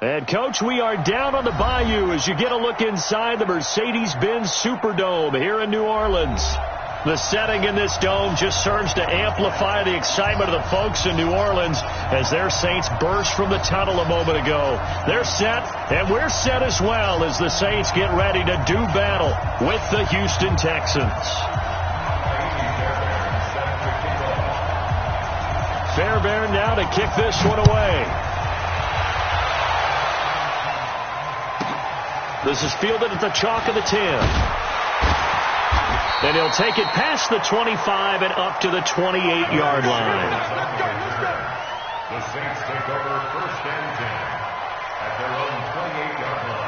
And, Coach, we are down on the Bayou as you get a look inside the Mercedes-Benz Superdome here in New Orleans. The setting in this dome just serves to amplify the excitement of the folks in New Orleans as their Saints burst from the tunnel a moment ago. They're set, and we're set as well as the Saints get ready to do battle with the Houston Texans. Fairbairn now to kick this one away. This is fielded at the chalk of the 10. And he'll take it past the 25 and up to the 28-yard line. The Saints take over 1st and 10 at their own 28-yard line.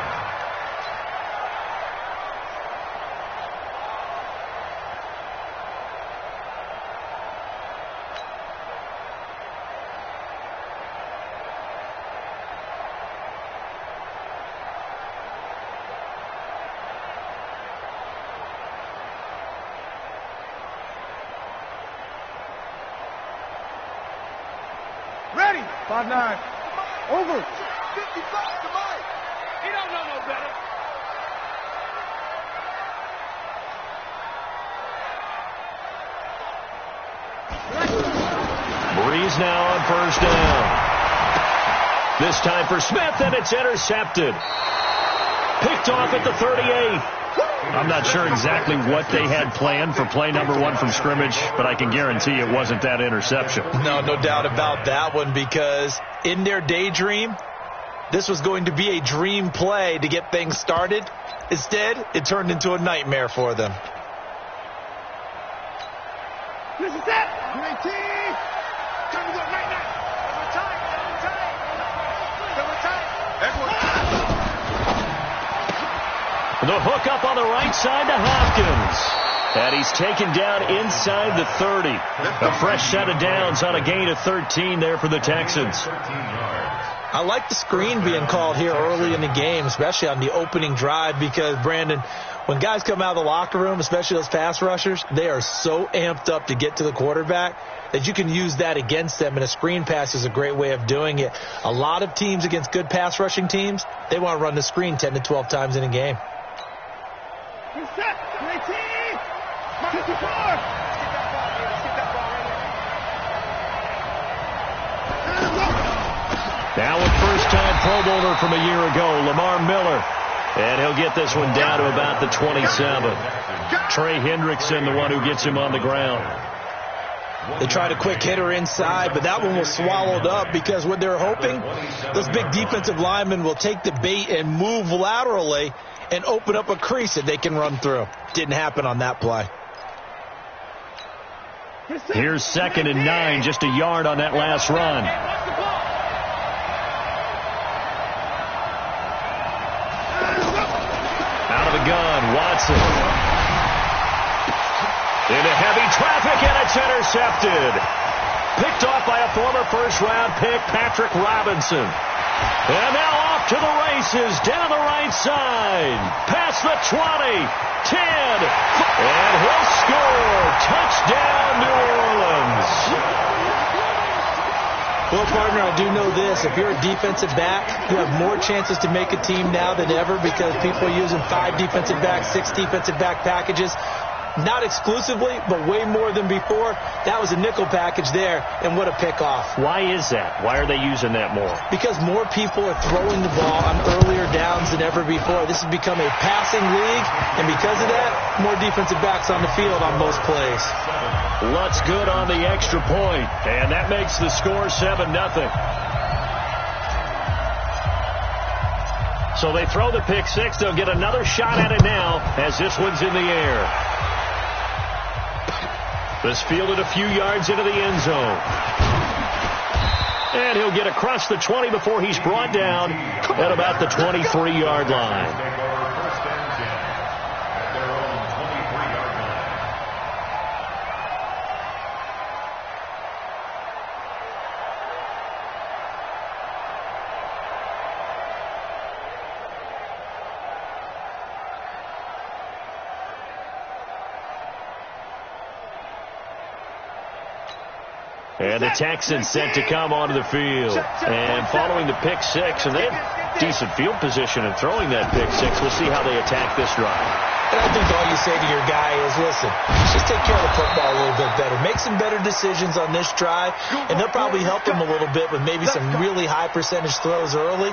Ready. 5-9. Over. 55 to Mike. He don't know no better. Breeze now on 1st down. This time for Smith, and it's intercepted. Picked off at the 38. I'm not sure exactly what they had planned for play number 1 from scrimmage, but I can guarantee it wasn't that interception. No doubt about that one, because in their daydream, this was going to be a dream play to get things started. Instead, it turned into a nightmare for them. This is it. 19. Time to go right now. The hook up on the right side to Hopkins. And he's taken down inside the 30. A fresh set of downs on a gain of 13 there for the Texans. I like the screen being called here early in the game, especially on the opening drive, because, Brandon, when guys come out of the locker room, especially those pass rushers, they are so amped up to get to the quarterback that you can use that against them, and a screen pass is a great way of doing it. A lot of teams against good pass rushing teams, they want to run the screen 10 to 12 times in a game. Set. 19. 54. Now a first-time Pro Bowler from a year ago, Lamar Miller. And he'll get this one down to about the 27. Trey Hendrickson, the one who gets him on the ground. They tried a quick hitter inside, but that one was swallowed up because what they're hoping, those big defensive linemen will take the bait and move laterally and open up a crease that they can run through. Didn't happen on that play. Here's 2nd and 9, just a yard on that last run. Out of the gun, Watson. Into heavy traffic, and it's intercepted. Picked off by a former first-round pick, Patrick Robinson. And now off to the races, down the right side. Past the 20, 10, and he'll score. Touchdown, New Orleans. Well, partner, I do know this. If you're a defensive back, you have more chances to make a team now than ever because people are using 5 defensive backs, 6 defensive back packages. Not exclusively, but way more than before. That was a nickel package there, and what a pickoff. Why is that? Why are they using that more? Because more people are throwing the ball on earlier downs than ever before. This has become a passing league, and because of that, more defensive backs on the field on most plays. Lutz good on the extra point, and that makes the score 7-0. So they throw the pick 6. They'll get another shot at it now as this one's in the air. This fielded a few yards into the end zone. And he'll get across the 20 before he's brought down at about the 23-yard line. And the Texans set to come onto the field. And following the pick 6, and decent field position and throwing that pick six. We'll see how they attack this drive. And I think all you say to your guy is, listen, just take care of the football a little bit better. Make some better decisions on this drive, and they'll probably help him a little bit with maybe some really high percentage throws early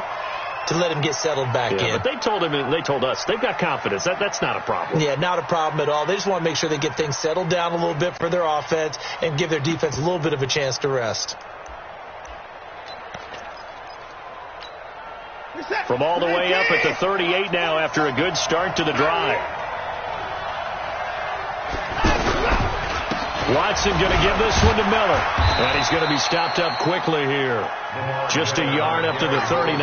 to let him get settled back in. But they told him and they told us they've got confidence. That's not a problem. Yeah, not a problem at all. They just want to make sure they get things settled down a little bit for their offense and give their defense a little bit of a chance to rest. From all the way up at the 38 now after a good start to the drive. Watson going to give this one to Miller. And he's going to be stopped up quickly here. Just a yard up to the 39.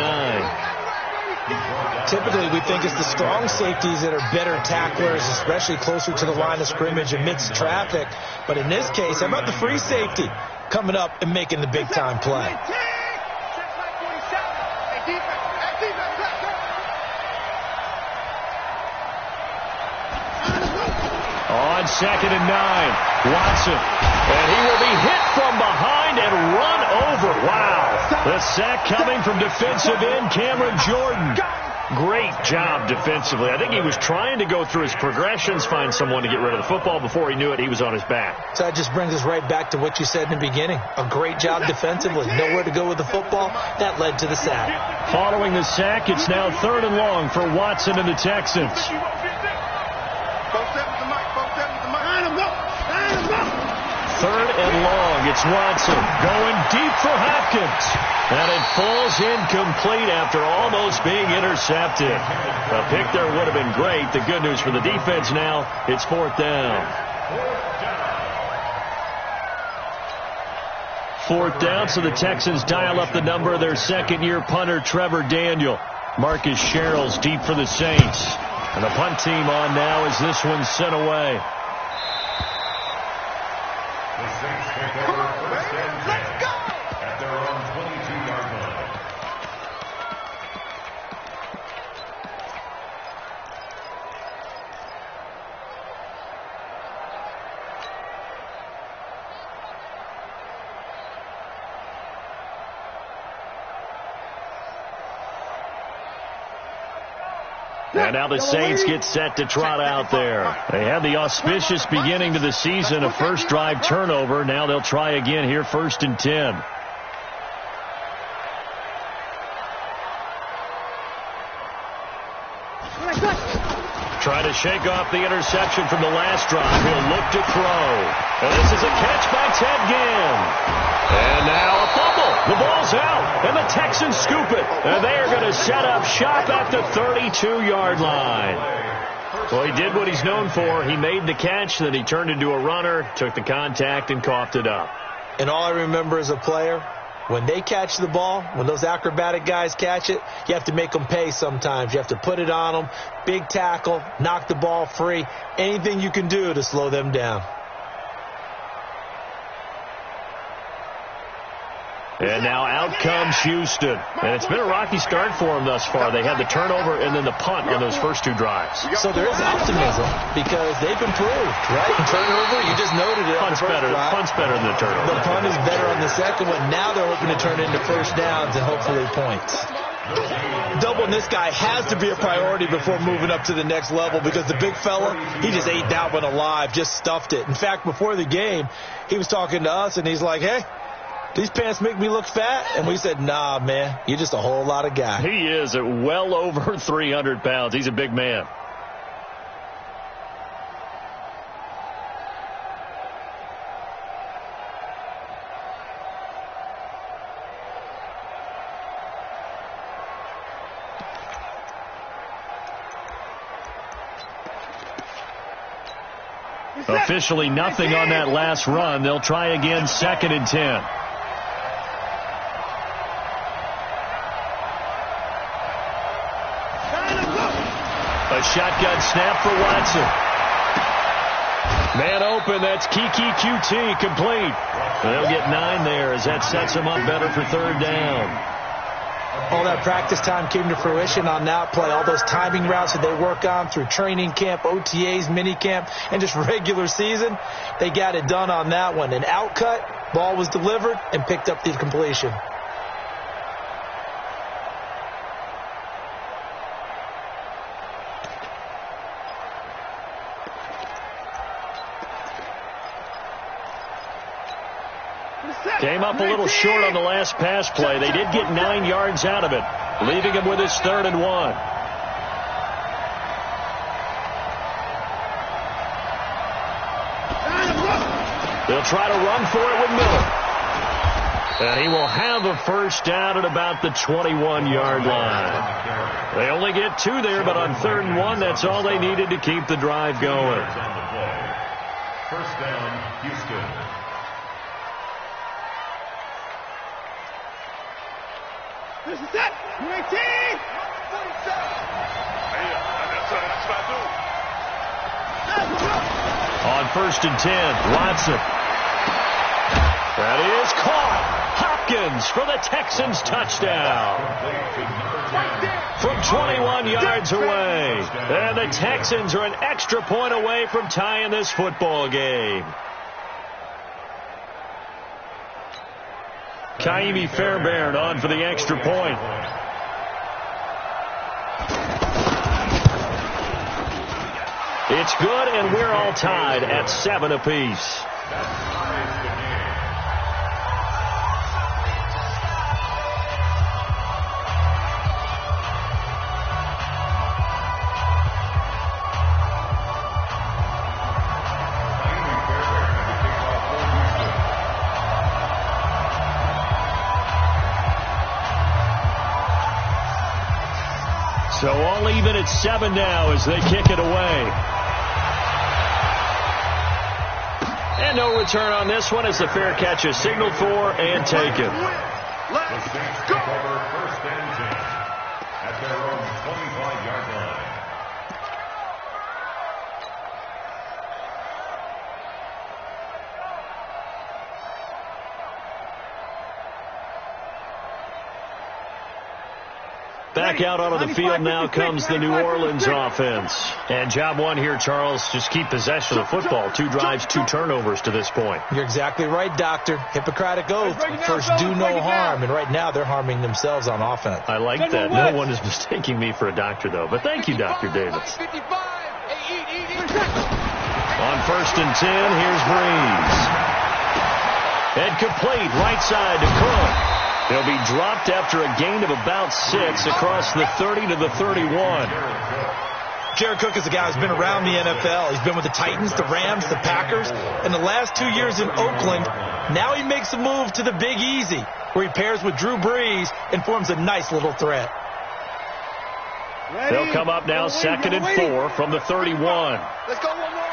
Typically, we think it's the strong safeties that are better tacklers, especially closer to the line of scrimmage amidst traffic. But in this case, how about the free safety coming up and making the big-time play? On 2nd and 9, Watson. And he will be hit from behind and run over. Wow. The sack coming from defensive end Cameron Jordan. Great job defensively. I think he was trying to go through his progressions, find someone to get rid of the football. Before he knew it, he was on his back. So that just brings us right back to what you said in the beginning. A great job defensively. Nowhere to go with the football. That led to the sack. Following the sack, it's now 3rd and long for Watson and the Texans. 3rd and long. It's Watson going deep for Hopkins. And it falls incomplete after almost being intercepted. A pick there would have been great. The good news for the defense now, it's 4th down. 4th down, so the Texans dial up the number of their second-year punter, Trevor Daniel. Marcus Sherrill's deep for the Saints. And the punt team on now as this one's sent away. Let's go! At their own 22-yard line. And now the Saints get set to trot out there. They had the auspicious beginning to the season, a first drive turnover. Now they'll try again here, 1st and 10. Try to shake off the interception from the last drive. He'll look to throw. And this is a catch by Ted Ginn. And now a fumble. The ball's out. And the Texans scoop it. And they are going to set up shop at the 32-yard line. Well, he did what he's known for. He made the catch, then he turned into a runner, took the contact, and coughed it up. And all I remember as a player, when they catch the ball, when those acrobatic guys catch it, you have to make them pay sometimes. You have to put it on them, big tackle, knock the ball free, anything you can do to slow them down. And now out comes Houston. And it's been a rocky start for them thus far. They had the turnover and then the punt on those first 2 drives. So there is optimism because they've improved, right? Turnover, you just noted it. Punt's better than the turnover. The punt is better on the second one. Now they're hoping to turn it into first downs and hopefully points. Doubling this guy has to be a priority before moving up to the next level because the big fella, he just ate that one alive, just stuffed it. In fact, before the game, he was talking to us and he's like, hey, these pants make me look fat? And we said, nah, man, you're just a whole lot of guy. He is at well over 300 pounds. He's a big man. Officially nothing on that last run. They'll try again, 2nd and 10. A shotgun snap for Watson. Man open, that's Kiki QT complete. They'll get 9 there as that sets them up better for 3rd down. All that practice time came to fruition on that play. All those timing routes that they work on through training camp, OTAs, mini camp, and just regular season, they got it done on that one. An outcut, ball was delivered, and picked up the completion. Came up a little short on the last pass play. They did get 9 yards out of it, leaving him with his 3rd and 1. They'll try to run for it with Miller. And he will have a first down at about the 21-yard line. They only get 2 there, but on 3rd and 1, that's all they needed to keep the drive going. First down, Houston. This is it. UAT. On 1st and 10, Watson. That is caught. Hopkins for the Texans touchdown. From 21 yards away. And the Texans are an extra point away from tying this football game. Kaimi Fairbairn on for the extra point. It's good, and we're all tied at 7 apiece. So all even at 7 now as they kick it away. And no return on this one as the fair catch is signaled for and taken. The Saints take over 1st and 10 at their own 25-yard line. Back out onto the field now comes the New Orleans offense. And job one here, Charles, just keep possession of the football. 2 drives, 2 turnovers to this point. You're exactly right, Doctor. Hippocratic oath. First, do no harm. And right now, they're harming themselves on offense. I like that. No one is mistaking me for a doctor, though. But thank you, Dr. Davis. On 1st and 10, here's Breeze. And complete right side to Cook. He'll be dropped after a gain of about 6 across the 30 to the 31. Jared Cook is a guy who's been around the NFL. He's been with the Titans, the Rams, the Packers. In the last 2 years in Oakland, now he makes a move to the Big Easy, where he pairs with Drew Brees and forms a nice little threat. They'll come up now 2nd and 4 from the 31. Let's go one more.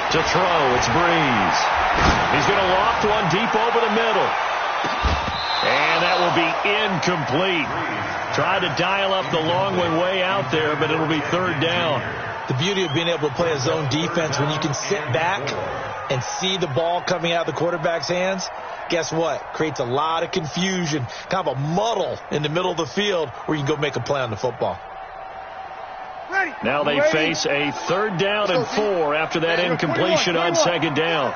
To throw, it's Breeze. He's going to loft one deep over the middle. And that will be incomplete. Tried to dial up the long one way out there, but it'll be 3rd down. The beauty of being able to play a zone defense when you can sit back and see the ball coming out of the quarterback's hands, guess what? Creates a lot of confusion, kind of a muddle in the middle of the field where you can go make a play on the football. Now they face a 3rd down and 4 after that incompletion on 2nd down.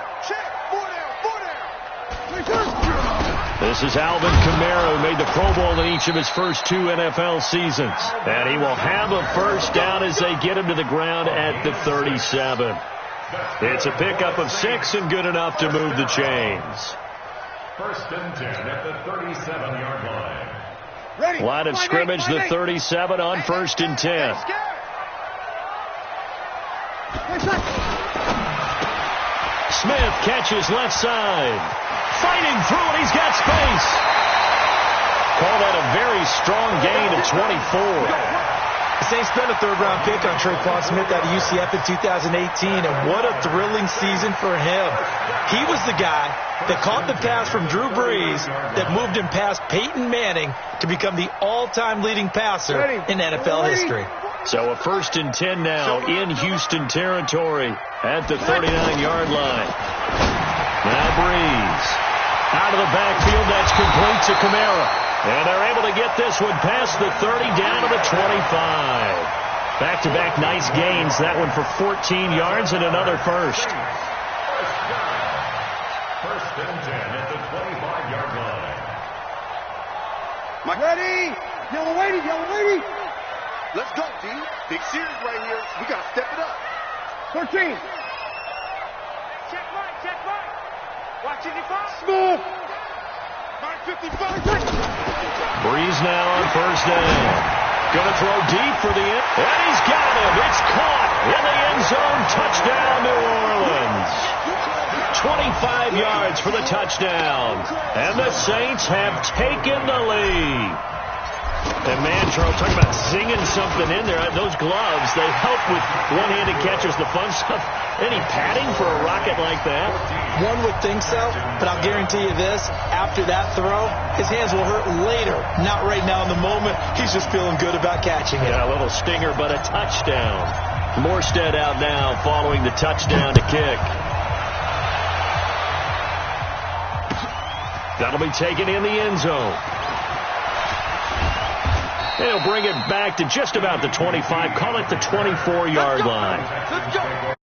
This is Alvin Kamara, who made the Pro Bowl in each of his first 2 NFL seasons. And he will have a first down as they get him to the ground at the 37. It's a pickup of 6 and good enough to move the chains. 1st and 10 at the 37-yard line. Line of scrimmage, the 37 on 1st and 10. Smith catches left side. Fighting through it, he's got space. Call that a very strong gain of 24. The Saints spent a 3rd-round pick on Tre'Quan Smith out of UCF in 2018, and what a thrilling season for him. He was the guy that caught the pass from Drew Brees that moved him past Peyton Manning to become the all-time leading passer in NFL history. So a 1st and 10 now in Houston territory at the 39-yard line. Now Brees out of the backfield. That's complete to Kamara. And they're able to get this one past the 30 down to the 25. Back-to-back nice gains. That one for 14 yards and another first. 1st and 10 at the 25-yard line. Ready? Yellow lady, yellow lady. Let's go, D. Big series right here. We got to step it up. 14. Check right. Watch it, Smooth. Mark 55. Breeze now on first down. Going to throw deep for the end. And he's got him. It's caught in the end zone. Touchdown, New Orleans. 25 yards for the touchdown. And the Saints have taken the lead. And man, Charles, talking about zinging something in there. Those gloves, they help with one-handed catches, the fun stuff. Any padding for a rocket like that? One would think so, but I'll guarantee you this. After that throw, his hands will hurt later. Not right now in the moment. He's just feeling good about catching it. Yeah, a little stinger, but a touchdown. Morstead out now following the touchdown to kick. That'll be taken in the end zone. They'll bring it back to just about the 25. Call it the 24-yard line. Let's go.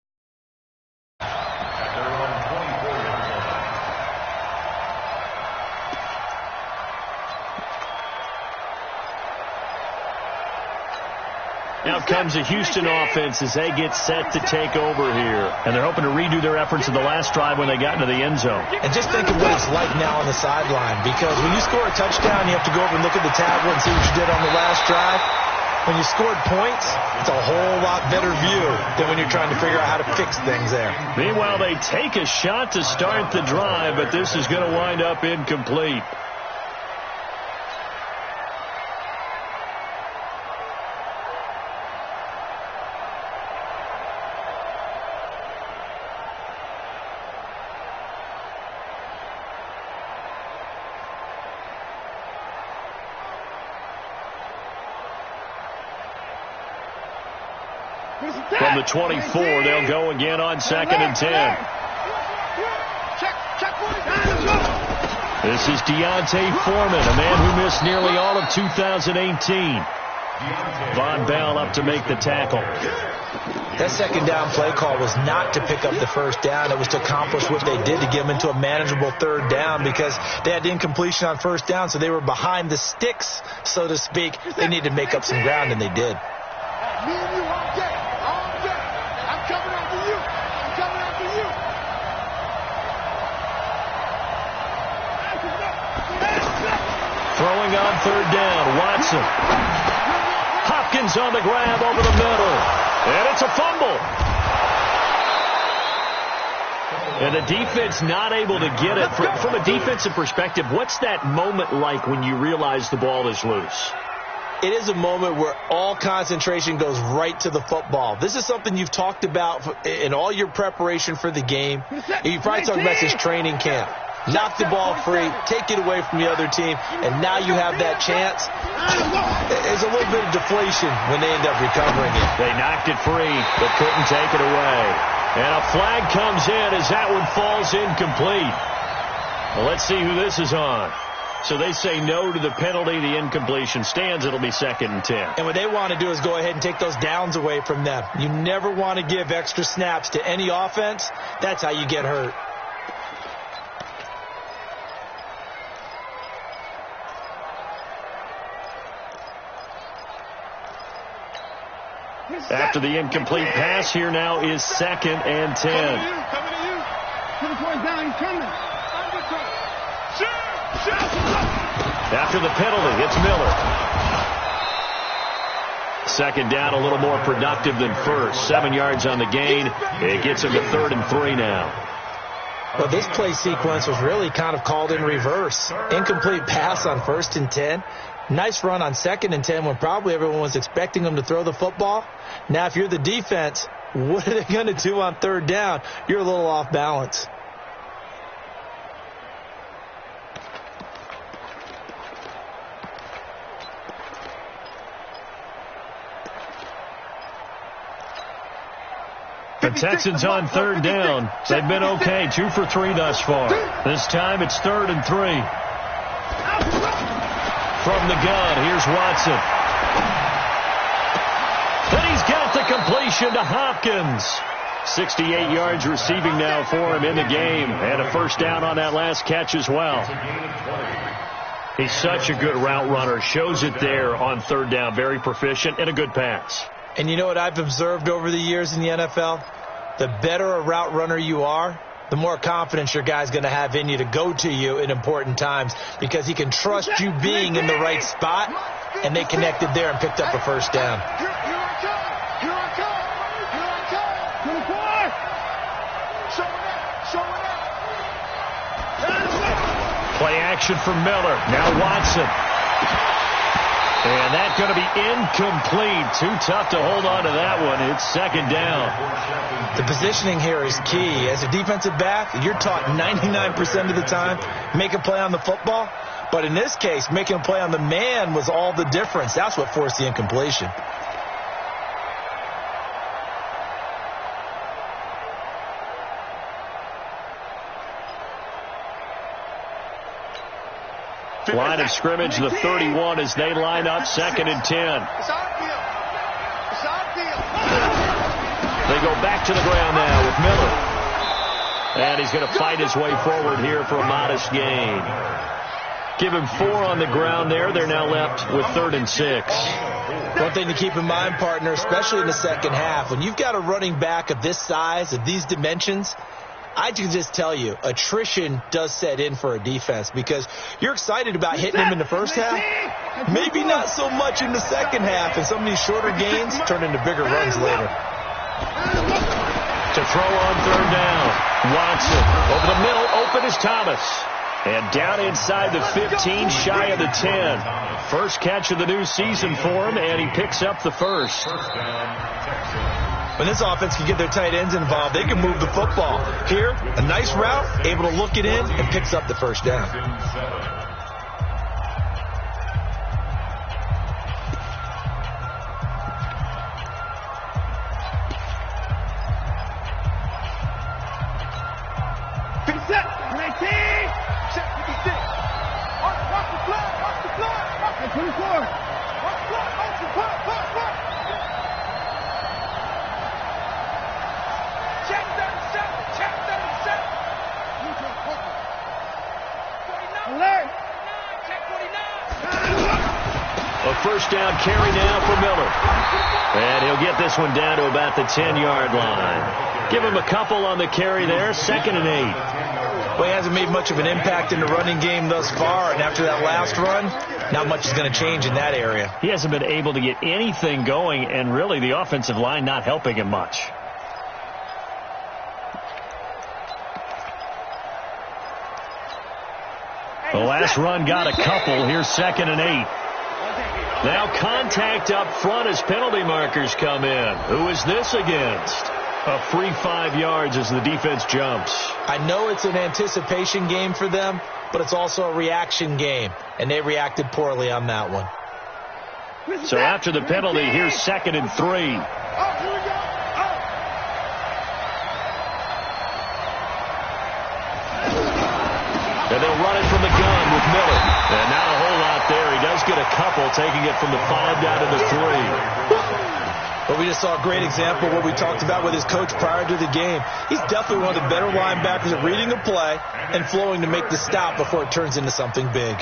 Now comes the Houston offense as they get set to take over here. And they're hoping to redo their efforts in the last drive when they got into the end zone. And just think of what it's like now on the sideline. Because when you score a touchdown, you have to go over and look at the tablet and see what you did on the last drive. When you scored points, it's a whole lot better view than when you're trying to figure out how to fix things there. Meanwhile, they take a shot to start the drive, but this is going to wind up incomplete. From the 24, they'll go again on 2nd and 10. This is Deontay Foreman, a man who missed nearly all of 2018. Von Bell up to make the tackle. That second down play call was not to pick up the first down. It was to accomplish what they did to get them into a manageable third down because they had incompletion on first down, so they were behind the sticks, so to speak. They needed to make up some ground, and they did. Throwing on third down, Watson. Hopkins on the grab over the middle. And it's a fumble. And the defense not able to get it. From a defensive perspective, what's that moment like when you realize the ball is loose? It is a moment where all concentration goes right to the football. This is something you've talked about in all your preparation for the game. You probably talked about this training camp. Knock the ball free, take it away from the other team, and now you have that chance. There's a little bit of deflation when they end up recovering it. They knocked it free, but couldn't take it away. And a flag comes in as that one falls incomplete. Well, let's see who this is on. So they say no to the penalty. The incompletion stands. It'll be 2nd and 10. And what they want to do is go ahead and take those downs away from them. You never want to give extra snaps to any offense. That's how you get hurt. After the incomplete pass, here now is 2nd and 10. Coming to you. Put the point down. He's coming. After the penalty, it's Miller. 2nd down, a little more productive than first. 7 yards on the gain. It gets him to 3rd and 3 now. Well, this play sequence was really kind of called in reverse. Incomplete pass on 1st and 10. Nice run on 2nd and 10 when probably everyone was expecting them to throw the football. Now, if you're the defense, what are they going to do on 3rd down? You're a little off balance. The Texans on 3rd down. They've been okay, 2 for 3 thus far. This time it's 3rd and 3. From the gun, here's Watson. And he's got the completion to Hopkins. 68 yards receiving now for him in the game. And a 1st down on that last catch as well. He's such a good route runner. Shows it there on third down. Very proficient and a good pass. And you know what I've observed over the years in the NFL? The better a route runner you are, the more confidence your guy's going to have in you to go to you in important times because he can trust you being in the right spot, and they connected there and picked up a first down. Play action for Miller. Now Watson. And that's going to be incomplete. Too tough to hold on to that one. It's second down. The positioning here is key. As a defensive back, you're taught 99% of the time, make a play on the football. But in this case, making a play on the man was all the difference. That's what forced the incompletion. Line of scrimmage, the 31 as they line up, 2nd and 10. It's our deal. It's our deal. They go back to the ground now with Miller. And he's going to fight his way forward here for a modest gain. Give him 4 on the ground there. They're now left with 3rd and 6. One thing to keep in mind, partner, especially in the second half, when you've got a running back of this size, of these dimensions, I can just tell you, attrition does set in for a defense because you're excited about hitting him in the first half. Maybe not so much in the second half, and some of these shorter gains turn into bigger runs later. To throw on 3rd down. Watson over the middle, open is Thomas. And down inside the 15, shy of the 10. First catch of the new season for him, and he picks up the first. When this offense can get their tight ends involved, they can move the football. Here, a nice route, able to look it in, and picks up the first down. Set. 19. Set 56. Watch the flag. Watch the flag. 24. Watch the flag. Watch the flag. Check 37. Check 37. Alert. Check 49. A first down carry now for Miller. And he'll get this one down to about the 10-yard line. Give him a couple on the carry there. 2nd and 8. Well, he hasn't made much of an impact in the running game thus far, and after that last run, not much is going to change in that area. He hasn't been able to get anything going, and really the offensive line not helping him much. The last run got a couple. Here's 2nd and 8. Now contact up front as penalty markers come in. Who is this against? A free 5 yards as the defense jumps. I know it's an anticipation game for them, but it's also a reaction game, and they reacted poorly on that one. So after the penalty, here's 2nd and 3. Oh, here we go. And they'll run it from the gun with Miller. And not a whole lot there. He does get a couple, taking it from the 5 down to the 3. But we just saw a great example of what we talked about with his coach prior to the game. He's definitely one of the better linebackers at reading a play and flowing to make the stop before it turns into something big.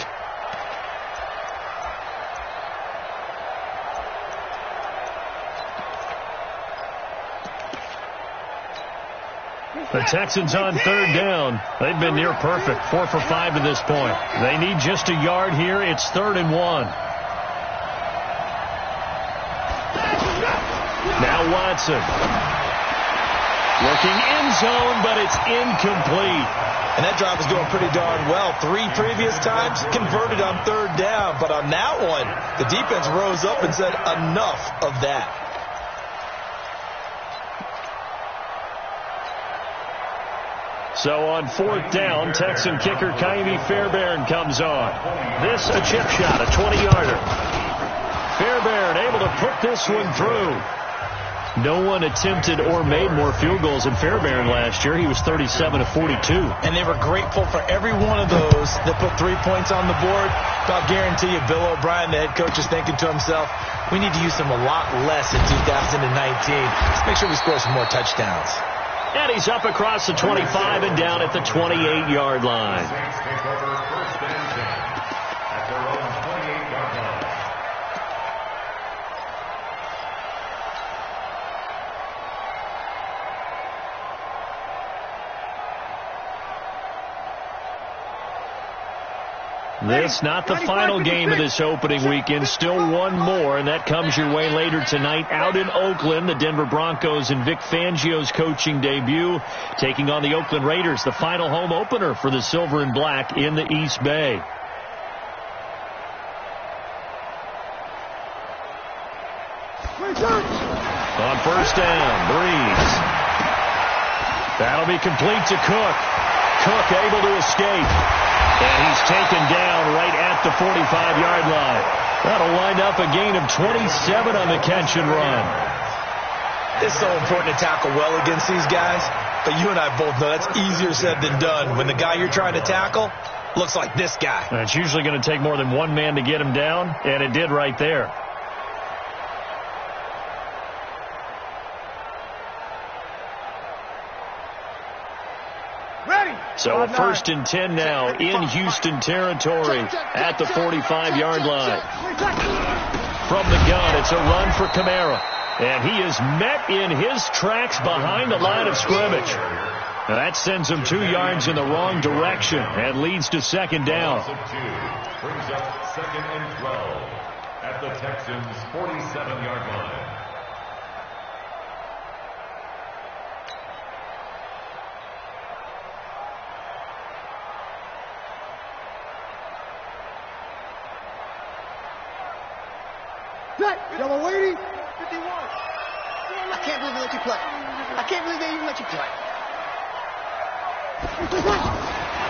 The Texans on 3rd down. They've been near perfect. 4 for 5 to this point. They need just a yard here. It's 3rd and 1. Now Watson. Looking end zone, but it's incomplete. And that drive was going pretty darn well. 3 previous times converted on 3rd down. But on that one, the defense rose up and said, enough of that. So on 4th down, Texan kicker Kaimi Fairbairn comes on. This a chip shot, a 20-yarder. Fairbairn able to put this one through. No one attempted or made more field goals than Fairbairn last year. He was 37 of 42. And they were grateful for every one of those that put 3 points on the board. I'll guarantee you Bill O'Brien, the head coach, is thinking to himself, we need to use him a lot less in 2019. Let's make sure we score some more touchdowns. And he's up across the 25 and down at the 28-yard line. This not the final game of this opening weekend. Still one more, and that comes your way later tonight out in Oakland. The Denver Broncos and Vic Fangio's coaching debut taking on the Oakland Raiders, the final home opener for the Silver and Black in the East Bay. On first down, Breeze. That'll be complete to Cook. Cook able to escape. And he's taken down right at the 45-yard line. That'll wind up a gain of 27 on the catch and run. It's so important to tackle well against these guys, but you and I both know that's easier said than done when the guy you're trying to tackle looks like this guy. And it's usually going to take more than one man to get him down, and it did right there. So a 1st and 10 now in Houston territory at the 45-yard line. From the gun, it's a run for Kamara. And he is met in his tracks behind the line of scrimmage. And that sends him 2 yards in the wrong direction and leads to second down. Brings up 2nd and 12 at the Texans' 47-yard line. Y'all are waiting? 51. I can't believe they let you play. I can't believe they even let you play.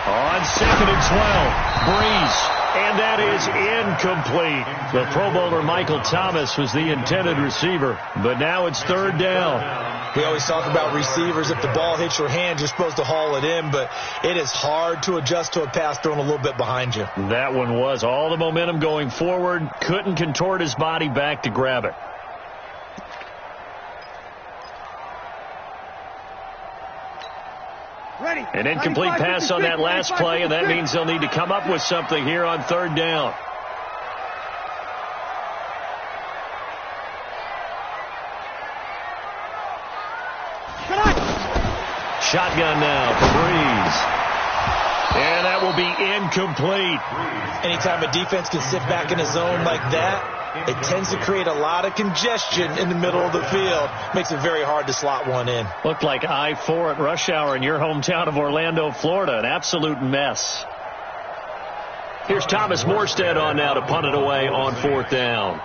On 2nd and 12, Breeze. And that is incomplete. The Pro Bowler Michael Thomas was the intended receiver, but now it's 3rd down. We always talk about receivers. If the ball hits your hand, you're supposed to haul it in, but it is hard to adjust to a pass thrown a little bit behind you. That one was all the momentum going forward. Couldn't contort his body back to grab it. Ready. An incomplete pass on that last play, and that means they'll need to come up with something here on 3rd down. Shotgun now for Breeze. And that will be incomplete. Anytime a defense can sit back in a zone like that, it tends to create a lot of congestion in the middle of the field. Makes it very hard to slot one in. Looked like I-4 at rush hour in your hometown of Orlando, Florida. An absolute mess. Here's Thomas Morstead on now to punt it away on 4th down.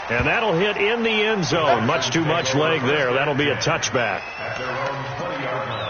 And that'll hit in the end zone. Much too much leg there. That'll be a touchback. At their own 20-yard line.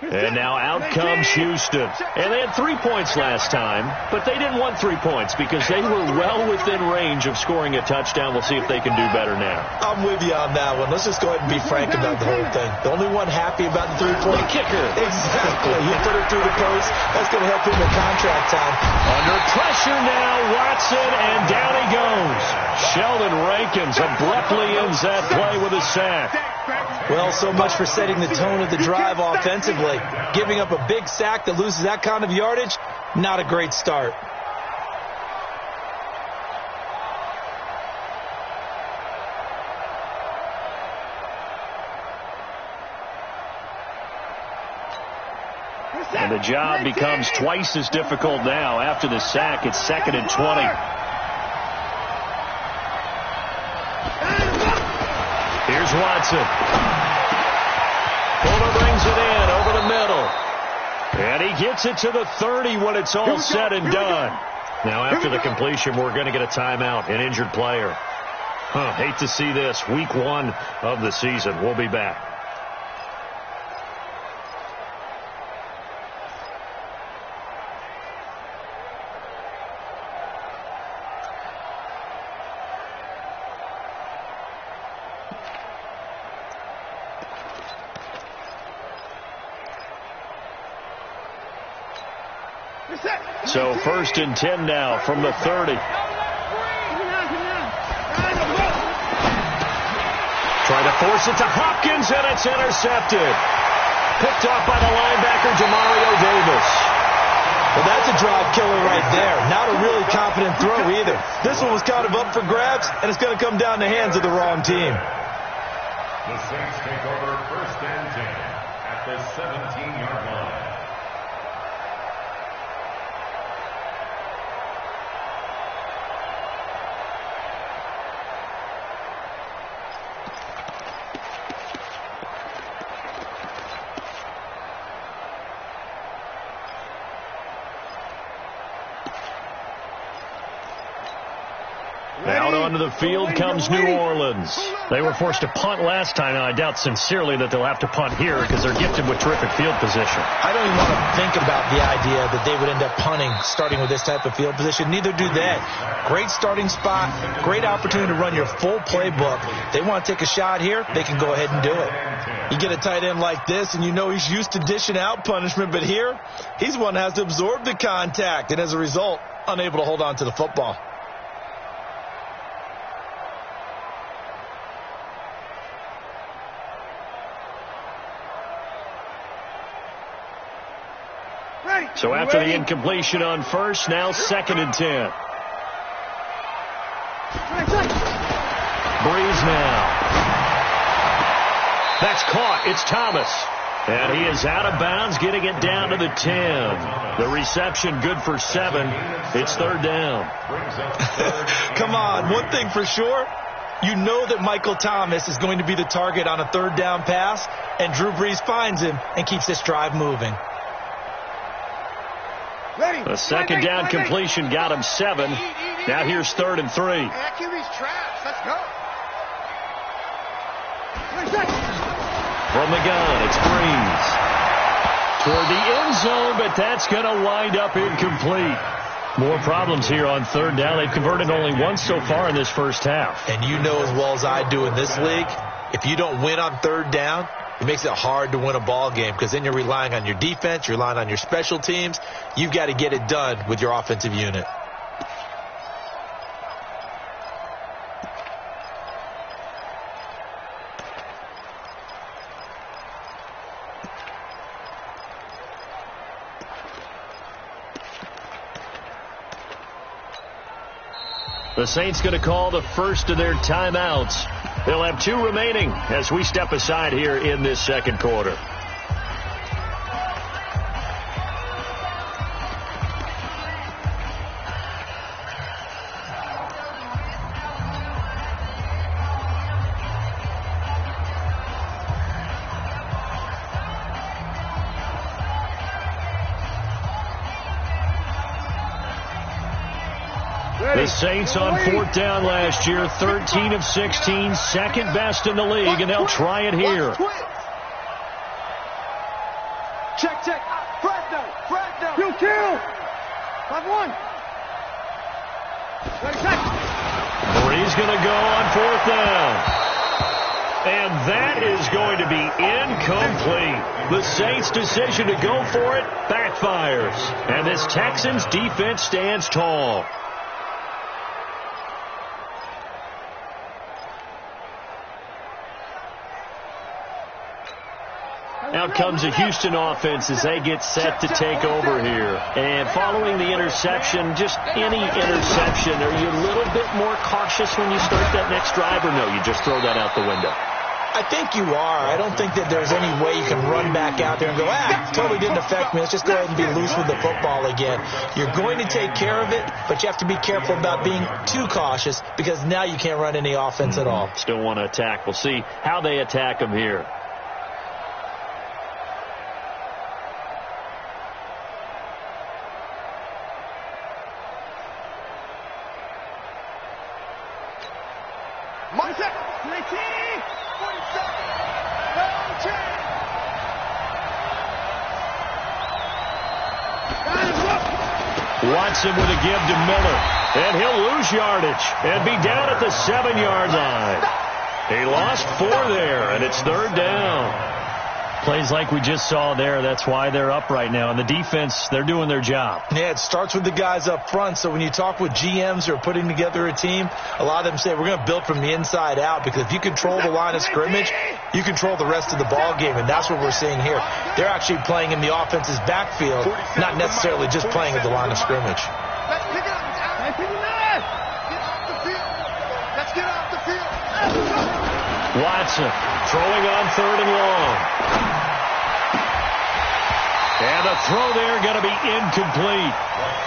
And now out comes Houston. And they had 3 points last time, but they didn't want 3 points because they were well within range of scoring a touchdown. We'll see if they can do better now. I'm with you on that one. Let's just go ahead and be frank about the whole thing. The only one happy about the 3-point kicker. Exactly. He put it through the post. That's going to help him in contract time. Under pressure now, Watson, and down he goes. Sheldon Rankins abruptly ends that play with a sack. Well, so much for setting the tone of the drive offensively. Giving up a big sack that loses that kind of yardage, not a great start. And the job becomes twice as difficult now. After the sack, it's 2nd and 20. Here's Watson. Fuller brings it in over the middle. And he gets it to the 30 when it's all said and done. Now after the completion, we're going to get a timeout, an injured player. Hate to see this. Week 1 of the season. We'll be back. So 1st and 10 now from the 30. Trying to force it to Hopkins, and it's intercepted. Picked off by the linebacker, Demario Davis. Well, that's a drive killer right there. Not a really confident throw either. This one was kind of up for grabs, and it's going to come down the hands of the wrong team. The Saints take over 1st and 10 at the 17-yard line. Out onto the field comes New Orleans. They were forced to punt last time, and I doubt sincerely that they'll have to punt here because they're gifted with terrific field position. I don't even want to think about the idea that they would end up punting starting with this type of field position. Neither do they. Great starting spot, great opportunity to run your full playbook. They want to take a shot here, they can go ahead and do it. You get a tight end like this, and you know he's used to dishing out punishment, but here, he's one that has to absorb the contact, and as a result, unable to hold on to the football. So after the incompletion on 1st, now 2nd and 10. Breeze now. That's caught. It's Thomas. And he is out of bounds, getting it down to the 10. The reception good for 7. It's 3rd down. Come on, one thing for sure. You know that Michael Thomas is going to be the target on a 3rd down pass, and Drew Brees finds him and keeps this drive moving. The 2nd down completion got him 7. Now here's 3rd and 3. That QB's traps. Let's go. From the gun, it's Breeze. Toward the end zone, but that's going to wind up incomplete. More problems here on 3rd down. They've converted only once so far in this first half. And you know as well as I do in this league, if you don't win on 3rd down, it makes it hard to win a ball game because then you're relying on your defense, you're relying on your special teams. You've got to get it done with your offensive unit. The Saints going to call the first of their timeouts. They'll have 2 remaining as we step aside here in this 2nd quarter. The Saints on 4th down last year, 13 of 16, 2nd best in the league, and they'll try it here. Check. Fresno. Kill. 5-1. Breeze going to go on 4th down. And that is going to be incomplete. The Saints' decision to go for it backfires. And this Texans defense stands tall. Out comes the Houston offense as they get set to take over here. And following the interception, just any interception, are you a little bit more cautious when you start that next drive, or no, you just throw that out the window? I think you are. I don't think that there's any way you can run back out there and go, totally didn't affect me. Let's just go ahead and be loose with the football again. You're going to take care of it, but you have to be careful about being too cautious because now you can't run any offense at all. Still want to attack. We'll see how they attack them here. Watson with a give to Miller. And he'll lose yardage and be down at the 7-yard line. He lost 4 there, and it's 3rd down. Plays like we just saw there. That's why they're up right now. And the defense, they're doing their job. Yeah, it starts with the guys up front. So when you talk with GMs who are putting together a team, a lot of them say we're going to build from the inside out, because if you control the line of scrimmage, you control the rest of the ball game, and that's what we're seeing here. They're actually playing in the offense's backfield, not necessarily just playing at the line of scrimmage. Let's pick it up. Get off the field. Let's get off the field. Watson throwing on 3rd and long. And the throw there going to be incomplete.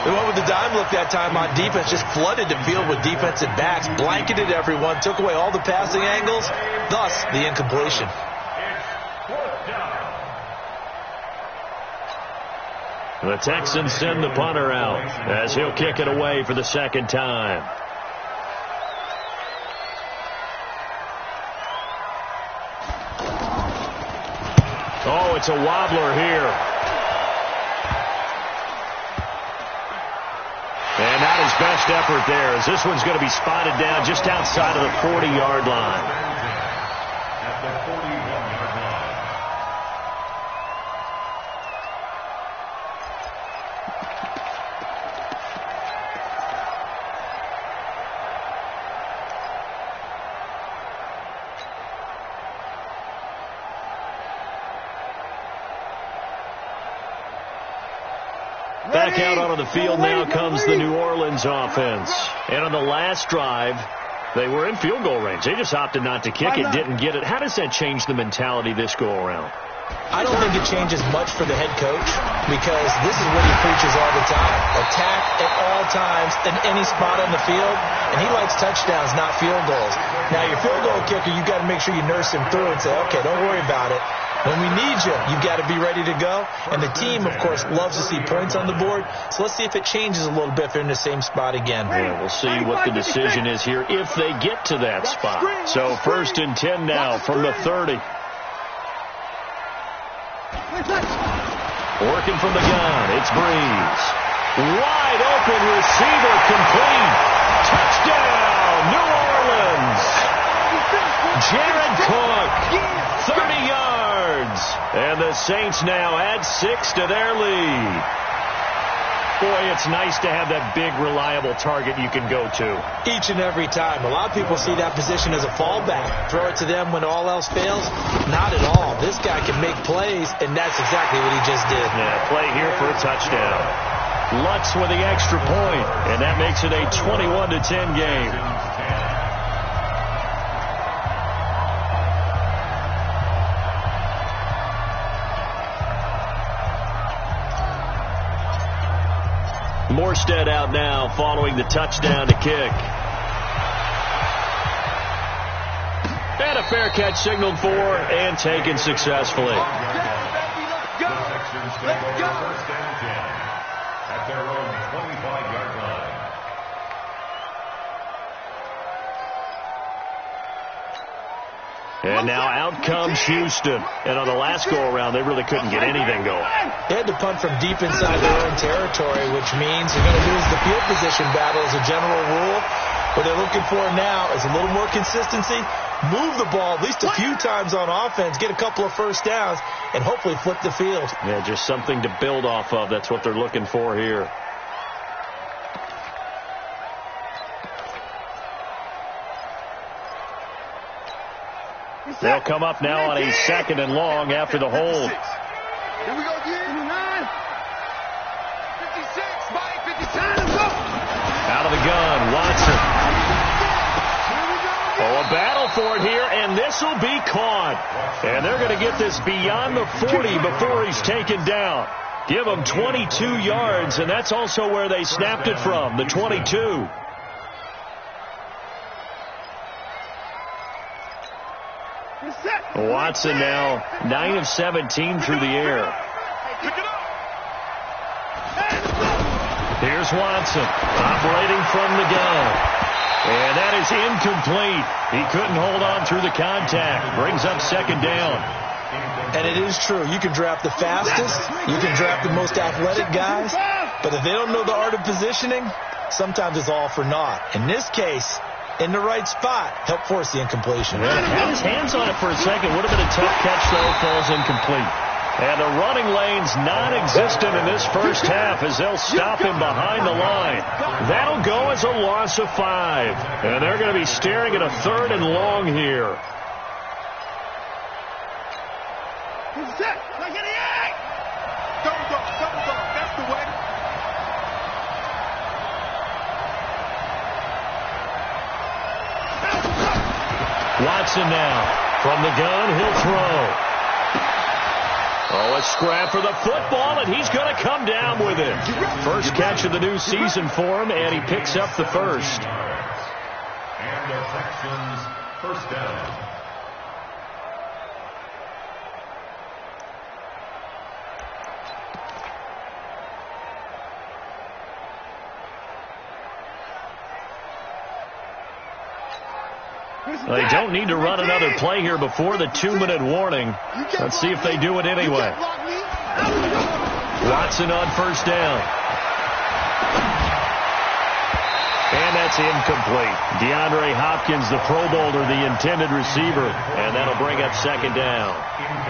They went with the dime look that time on defense, just flooded the field with defensive backs, blanketed everyone, took away all the passing angles, thus the incompletion. The Texans send the punter out as he'll kick it away for the second time. Oh, it's a wobbler here. And not his best effort there, as this one's going to be spotted down just outside of the 40-yard line. At the 41-yard line. Back out onto the field now comes the New Orleans offense. And on the last drive, they were in field goal range. They just opted not to kick it, didn't get it. How does that change the mentality this go around? I don't think it changes much for the head coach, because this is what he preaches all the time. Attack at all times in any spot on the field, and he likes touchdowns, not field goals. Now, your field goal kicker, you've got to make sure you nurse him through and say, okay, don't worry about it. When we need you, you've got to be ready to go. And the team, of course, loves to see points on the board. So let's see if it changes a little bit if they're in the same spot again. Yeah, we'll see what the decision is here if they get to that spot. So 1st and 10 now from the 30. Working from the gun, it's Breeze. Wide open receiver, complete. Touchdown, New Orleans. Jared Cook, 30 yards. And the Saints now add 6 to their lead. Boy, it's nice to have that big, reliable target you can go to. Each and every time. A lot of people see that position as a fallback. Throw it to them when all else fails. Not at all. This guy can make plays, and that's exactly what he just did. Yeah, play here for a touchdown. Lutz with the extra point, and that makes it a 21-10 game. Morstead out now following the touchdown to kick. And a fair catch signaled for and taken successfully. The Texans take over 1st and 10 at their own 25-yard line. And now out comes Houston. And on the last go-around, they really couldn't get anything going. They had to punt from deep inside their own territory, which means they're going to lose the field position battle as a general rule. What they're looking for now is a little more consistency, move the ball at least a few times on offense, get a couple of first downs, and hopefully flip the field. Yeah, just something to build off of. That's what they're looking for here. They'll come up now on a 2nd and long after the hold. Here we go again. 9. 56. Mike, 59. Let's go. Out of the gun, Watson. Oh, a battle for it here, and this will be caught. And they're going to get this beyond the 40 before he's taken down. Give him 22 yards, and that's also where they snapped it from, the 22. Watson now 9 of 17 through the air. Here's Watson operating from the gun. And that is incomplete. He couldn't hold on through the contact. Brings up 2nd down. And it is true. You can draft the fastest. You can draft the most athletic guys. But if they don't know the art of positioning, sometimes it's all for naught. In this case, in the right spot, helped force the incompletion. Yeah, had his hands on it for a second. Would have been a tough catch, though. Falls incomplete. And the running lane's non-existent in this first half as they'll stop him behind the line. That'll go as a loss of 5. And they're going to be staring at a 3rd and long here. Double dog. That's the way. Watson now. From the gun, he'll throw. Oh, a scrap for the football, and he's going to come down with it. First catch of the new season for him, and he picks up the first. And the Texans first down. They don't need to run another play here before the 2-minute warning. Let's see if they do it anyway. Watson on first down. And that's incomplete. DeAndre Hopkins, the Pro Bowler, the intended receiver. And that'll bring up second down.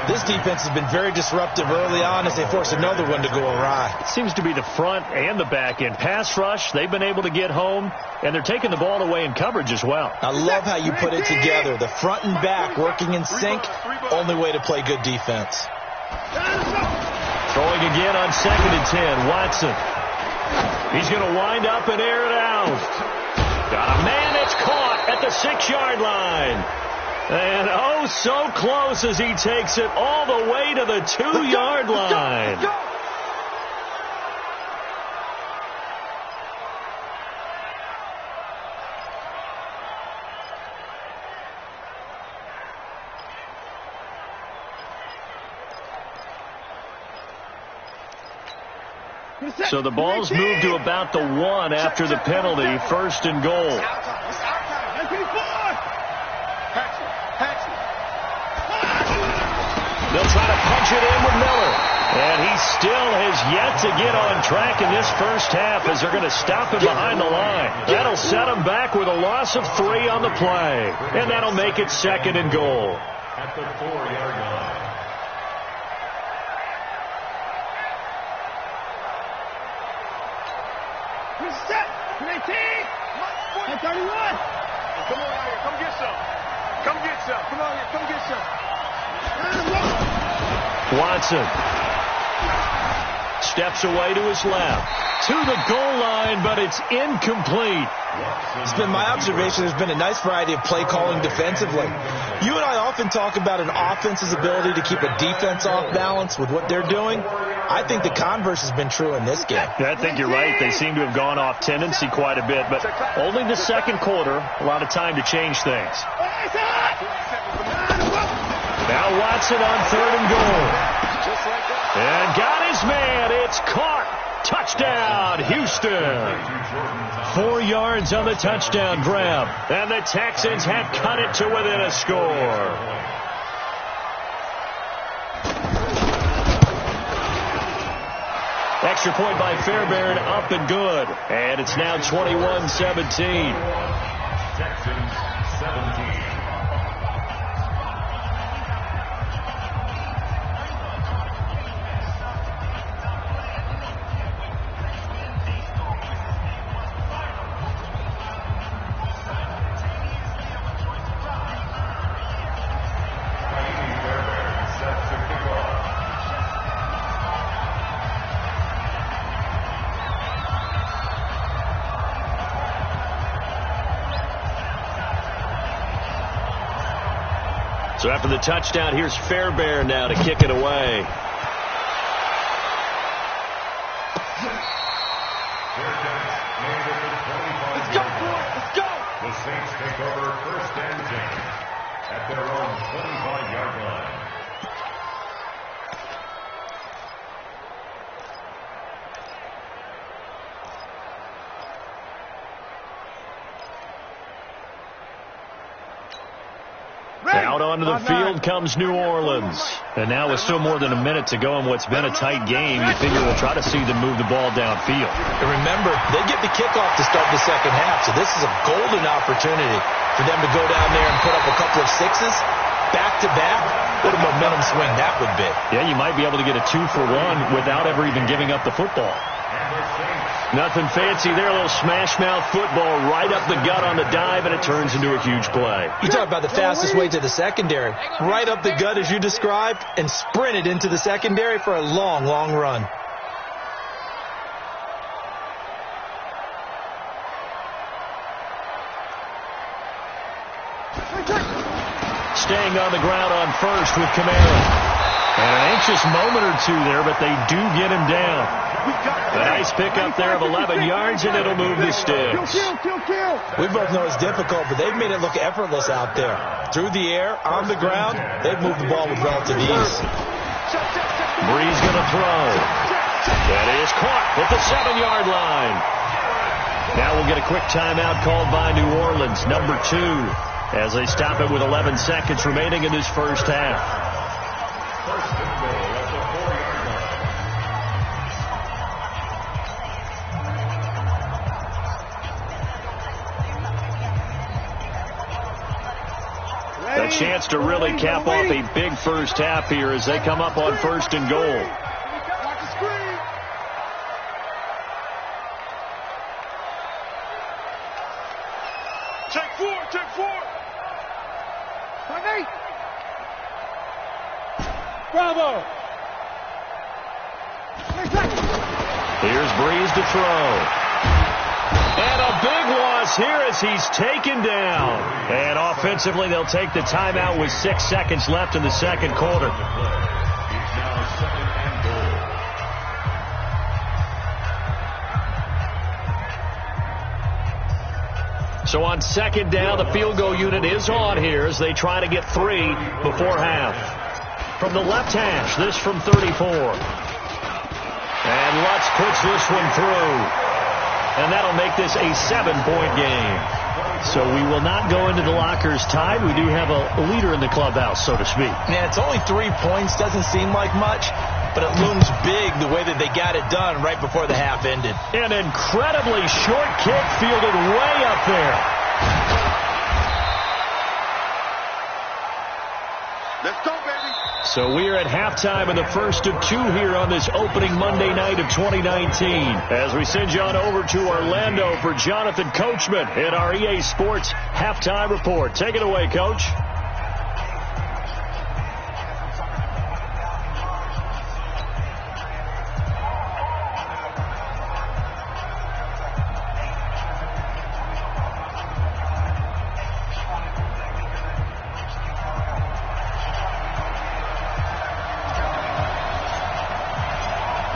This defense has been very disruptive early on as they force another one to go awry. It seems to be the front and the back end. Pass rush, they've been able to get home, and they're taking the ball away in coverage as well. I love how you put it together. The front and back working in sync, only way to play good defense. Throwing again on 2nd and 10, Watson. He's going to wind up and air it out. Got a man that's caught at the 6-yard line. And oh, so close as he takes it all the way to the 2-yard line. So the ball's moved to about the 1 after the penalty. 1st and goal. They'll try to punch it in with Miller. And he still has yet to get on track in this first half as they're going to stop him behind the line. That'll set him back with a loss of 3 on the play. And that'll make it 2nd and goal. At the 4-yard line. Set. 19. 31. Come on out here. Come get some. Come get some. Come on here. Come get some. Watson steps away to his left. To the goal line, but it's incomplete. It's been my observation there's been a nice variety of play calling defensively. You and I often talk about an offense's ability to keep a defense off balance with what they're doing. I think the converse has been true in this game. I think you're right. They seem to have gone off tendency quite a bit, but only the second quarter, a lot of time to change things. Now Watson on 3rd and goal. And got his man. It's caught. Touchdown, Houston. 4 yards on the touchdown grab. And the Texans have cut it to within a score. Extra point by Fairbairn, up and good. And it's now 21-17. Texans 17. So after the touchdown, here's Fairbairn now to kick it away. Let's go, boys. Let's go. The Saints take over 1st and 10 at their own 25-yard line. Out onto the field comes New Orleans. And now with still more than a minute to go in what's been a tight game, you figure we'll try to see them move the ball downfield. And remember, they get the kickoff to start the second half, so this is a golden opportunity for them to go down there and put up a couple of sixes back-to-back. What a momentum swing that would be. Yeah, you might be able to get a 2-for-1 without ever even giving up the football. Nothing fancy there, a little smash-mouth football right up the gut on the dive, and it turns into a huge play. You talk about the fastest way to the secondary. Right up the gut as you described, and sprinted into the secondary for a long, long run. Staying on the ground on first with Kamara. And an anxious moment or two there, but they do get him down. A nice pickup there of 11 yards, and it'll move the sticks. We both know it's difficult, but they've made it look effortless out there. Through the air, on the ground, they've moved the ball with relative ease. Breeze going to throw. That is caught at the 7-yard line. Now we'll get a quick timeout called by New Orleans, number 2, as they stop it with 11 seconds remaining in this first half. First and goal at the 4-yard line. A chance to really cap off a big first half here as they come up on first and goal. Watch the screen. Take 4, take 4. Five, 8. Bravo. Here's Breeze to throw. And a big loss here as he's taken down. And offensively, they'll take the timeout with 6 seconds left in the second quarter. It's now second and goal. So on second down, the field goal unit is on here as they try to get 3 before half. From the left hash, this from 34. And Lutz puts this one through. And that'll make this a 7-point game. So we will not go into the lockers tied. We do have a leader in the clubhouse, so to speak. Yeah, it's only 3 points. Doesn't seem like much, but it looms big the way that they got it done right before the half ended. An incredibly short kick fielded way up there. Let's go, baby. So we are at halftime in the first of 2 here on this opening Monday night of 2019. As we send you on over to Orlando for Jonathan Coachman in our EA Sports halftime report. Take it away, Coach.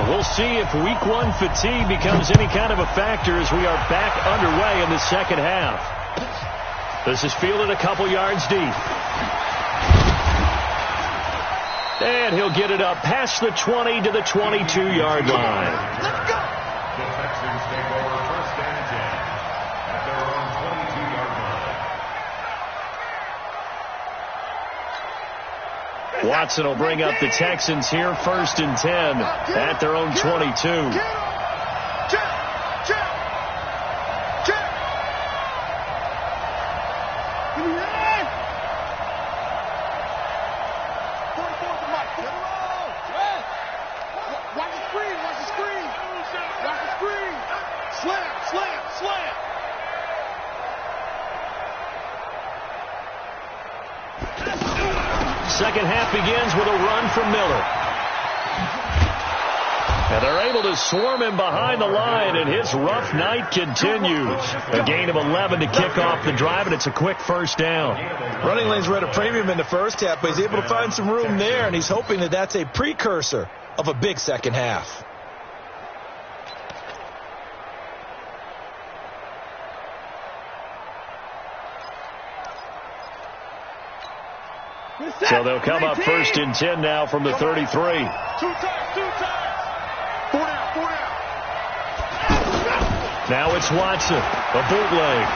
We'll see if week 1 fatigue becomes any kind of a factor as we are back underway in the second half. This is fielded a couple yards deep. And he'll get it up past the 20 to the 22-yard line. Let's go. The Texans take over first and 10 at their own 22-yard line. Watson will bring up the Texans here first and 10 at their own 22. Second half begins with a run from Miller. And they're able to swarm him behind the line, and his rough night continues. A gain of 11 to kick off the drive, and it's a quick first down. Running lanes were at a premium in the first half, but he's able to find some room there, and he's hoping that that's a precursor of a big second half. So they'll come up first and 10 now from the 33. 2 times. 4 down. Now it's Watson, a bootleg.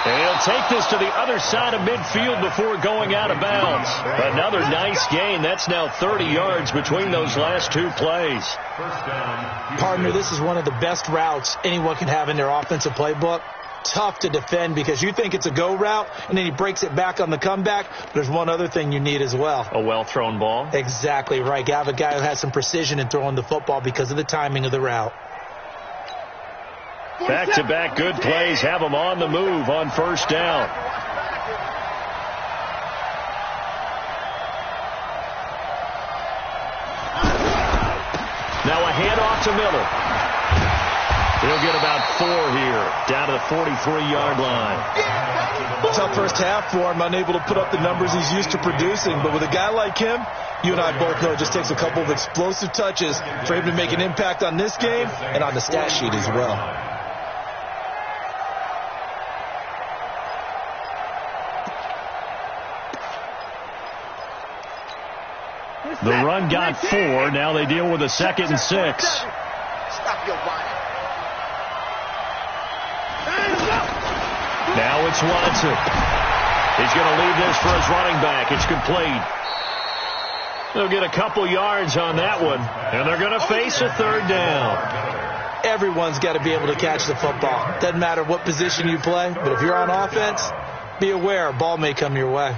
And he'll take this to the other side of midfield before going out of bounds. Another nice gain. That's now 30 yards between those last two plays. Partner, this is one of the best routes anyone can have in their offensive playbook. Tough to defend because you think it's a go route, and then he breaks it back on the comeback. There's one other thing you need as well. A well-thrown ball? Exactly right. You have a guy who has some precision in throwing the football because of the timing of the route. Back-to-back good plays have them on the move on first down. Now a handoff to Miller. He'll get about 4 here, down to the 43-yard line. Tough first half for him, unable to put up the numbers he's used to producing. But with a guy like him, you and I both know it just takes a couple of explosive touches for him to make an impact on this game and on the stat sheet as well. The run got 4. Now they deal with a 2nd and 6. Stop your whining. Now it's Watson. He's going to leave this for his running back. It's complete. They'll get a couple yards on that one, and they're going to face a 3rd down. Everyone's got to be able to catch the football. Doesn't matter what position you play, but if you're on offense, be aware a ball may come your way.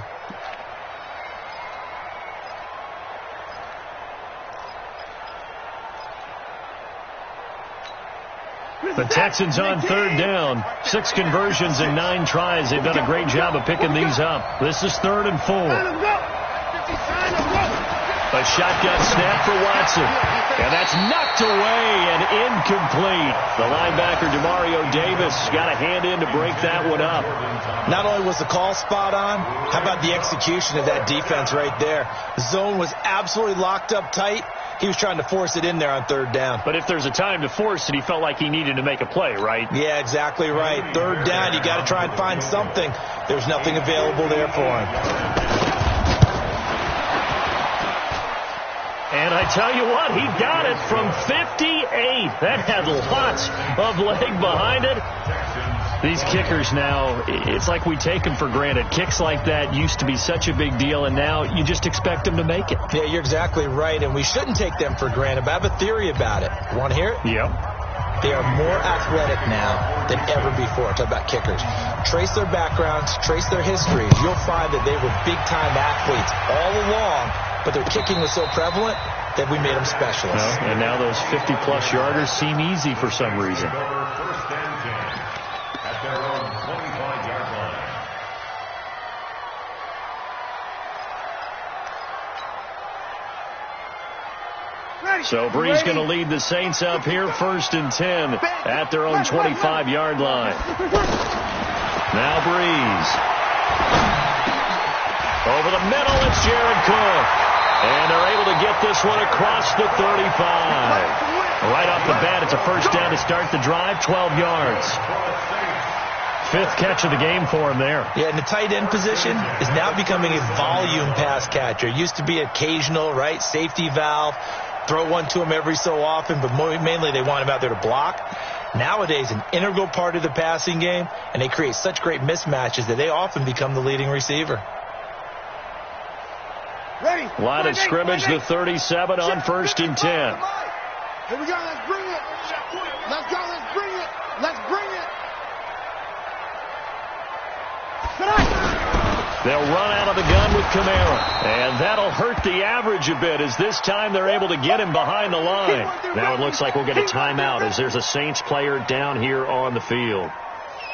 The Texans on 3rd down. 6 conversions in 9 tries. They've done a great job of picking these up. This is 3rd and 4. A shotgun snap for Watson. And that's knocked away and incomplete. The linebacker, Demario Davis, got a hand in to break that one up. Not only was the call spot on, how about the execution of that defense right there? The zone was absolutely locked up tight. He was trying to force it in there on 3rd down. But if there's a time to force it, he felt like he needed to make a play, right? Yeah, exactly right. 3rd down, you got to try and find something. There's nothing available there for him. And I tell you what, he got it from 58. That had lots of leg behind it. These kickers now, it's like we take them for granted. Kicks like that used to be such a big deal, and now you just expect them to make it. Yeah, you're exactly right, and we shouldn't take them for granted. But I have a theory about it. You want to hear it? Yep. They are more athletic now than ever before. Talk about kickers. Trace their backgrounds, trace their histories. You'll find that they were big-time athletes all along, but their kicking was so prevalent that we made them specialists. Well, and now those 50-plus yarders seem easy for some reason. So Brees going to lead the Saints up here 1st and 10 at their own 25-yard line. Now Brees. Over the middle, it's Jared Cook. And they're able to get this one across the 35. Right off the bat, it's a 1st down to start the drive, 12 yards. 5th catch of the game for him there. Yeah, and the tight end position is now becoming a volume pass catcher. It used to be occasional, right, safety valve. Throw one to him every so often, but mainly they want him out there to block. Nowadays, an integral part of the passing game, and they create such great mismatches that they often become the leading receiver. Line of scrimmage, the 37 on 1st and 10. Here we go, let's bring it. Let's go, let's bring it. Let's bring it. They'll run out of the gun with Kamara. And that'll hurt the average a bit as this time they're able to get him behind the line. Now it looks like we'll get a timeout as there's a Saints player down here on the field.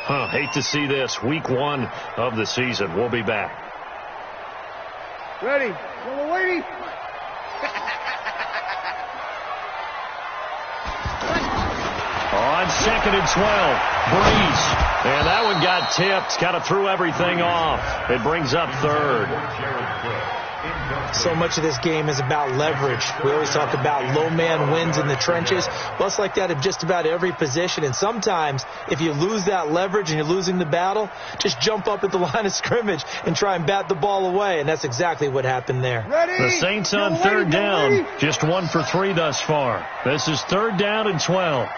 Hate to see this. Week 1 of the season. We'll be back. Ready. We're waiting. On 2nd and 12, Brees. And that one got tipped. Kind of threw everything off. It brings up 3rd. So much of this game is about leverage. We always talk about low man wins in the trenches. Well, it's like that at just about every position. And sometimes, if you lose that leverage and you're losing the battle, just jump up at the line of scrimmage and try and bat the ball away. And that's exactly what happened there. Ready? The Saints on 3rd down. Just 1 for 3 thus far. This is 3rd down and 12.